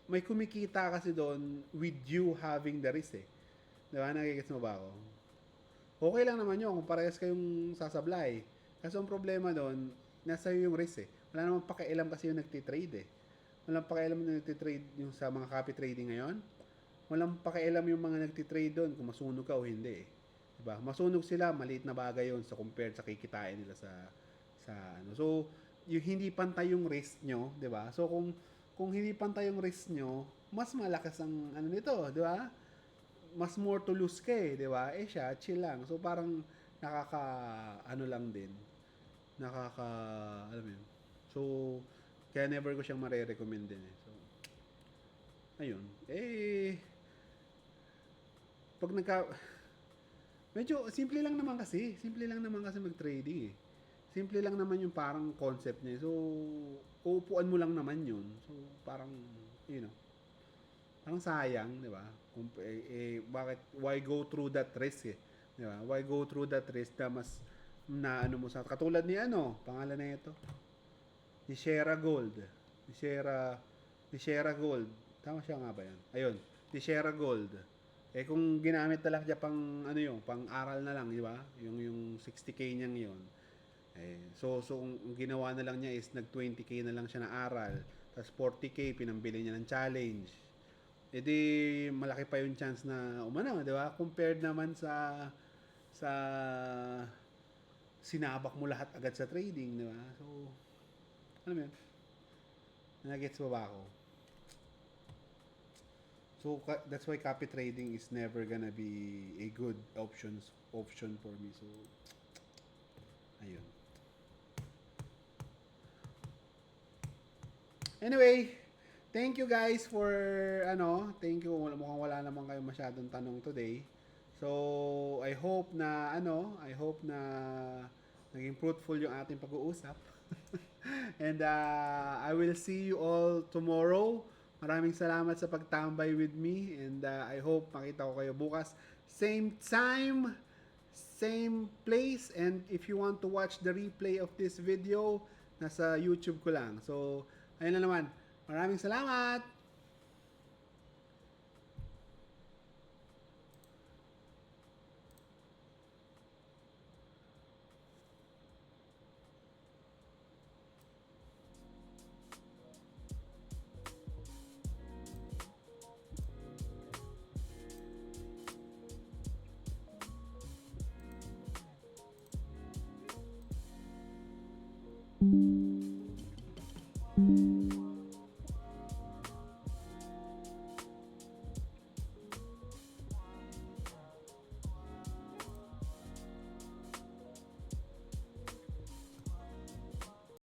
A: may kumikita kasi doon with you having the risk eh. Diba? Nagigits mo ba ako? Okay lang naman yun kung parehas kayong sasablay. Kasi ang problema doon, nasa iyo yung risk eh. Wala namang pakialam kasi yung nagtitrade eh. Walang pakialam yung nagtitrade yung sa mga copy trading ngayon. Walang pakialam yung mga nagtitrade doon kung masunog ka o hindi eh. Diba? Masunog sila, maliit na bagay yun sa compared sa kikitain nila sa ano. So, yung hindi pantay yung risk nyo, diba? So, kung hindi pantay yung risk nyo, mas malakas ang ano nito, diba? Mas more to lose ka eh, di ba? Eh siya, chill lang. So parang ano lang din. Alam mo yun. So, kaya never ko siyang mare-recommend din eh. So, ayun. Eh, pag medyo, simple lang naman kasi mag-trading eh. Simple lang naman yung parang concept niya. So, uupuan mo lang naman yun. So, parang, parang sayang, di ba? Why go through that risk eh? Di ba? Why go through that risk na mas na ano mo sa katulad ni pangalan na ito. Ni Sierra Gold. Ni Sierra Gold. Tama siya nga ba 'yan? Ayun, ni Sierra Gold. Eh kung ginamit talaga siya pang ano yun, pang aral na lang, di ba? Yung 60k niyang yun. So kung ginawa na lang niya is nag 20k na lang siya na aral, tapos 40k pinambili niya ng challenge. Eh di malaki pa yung chance na umano, di ba? Compared naman sa sinabak mo lahat agad sa trading, di ba? So, ano yun? Nagets mo ba ako? So that's why copy trading is never gonna be a good option for me. So ayun. Anyway, thank you guys for thank you. Mukhang wala naman kayo masyadong tanong today. So I hope na naging fruitful yung ating pag-uusap. And I will see you all tomorrow. Maraming salamat sa pagtambay with me and I hope makita ko kayo bukas. Same time, same place, and if you want to watch the replay of this video, nasa YouTube ko lang. So, ayun na naman. Maraming salamat!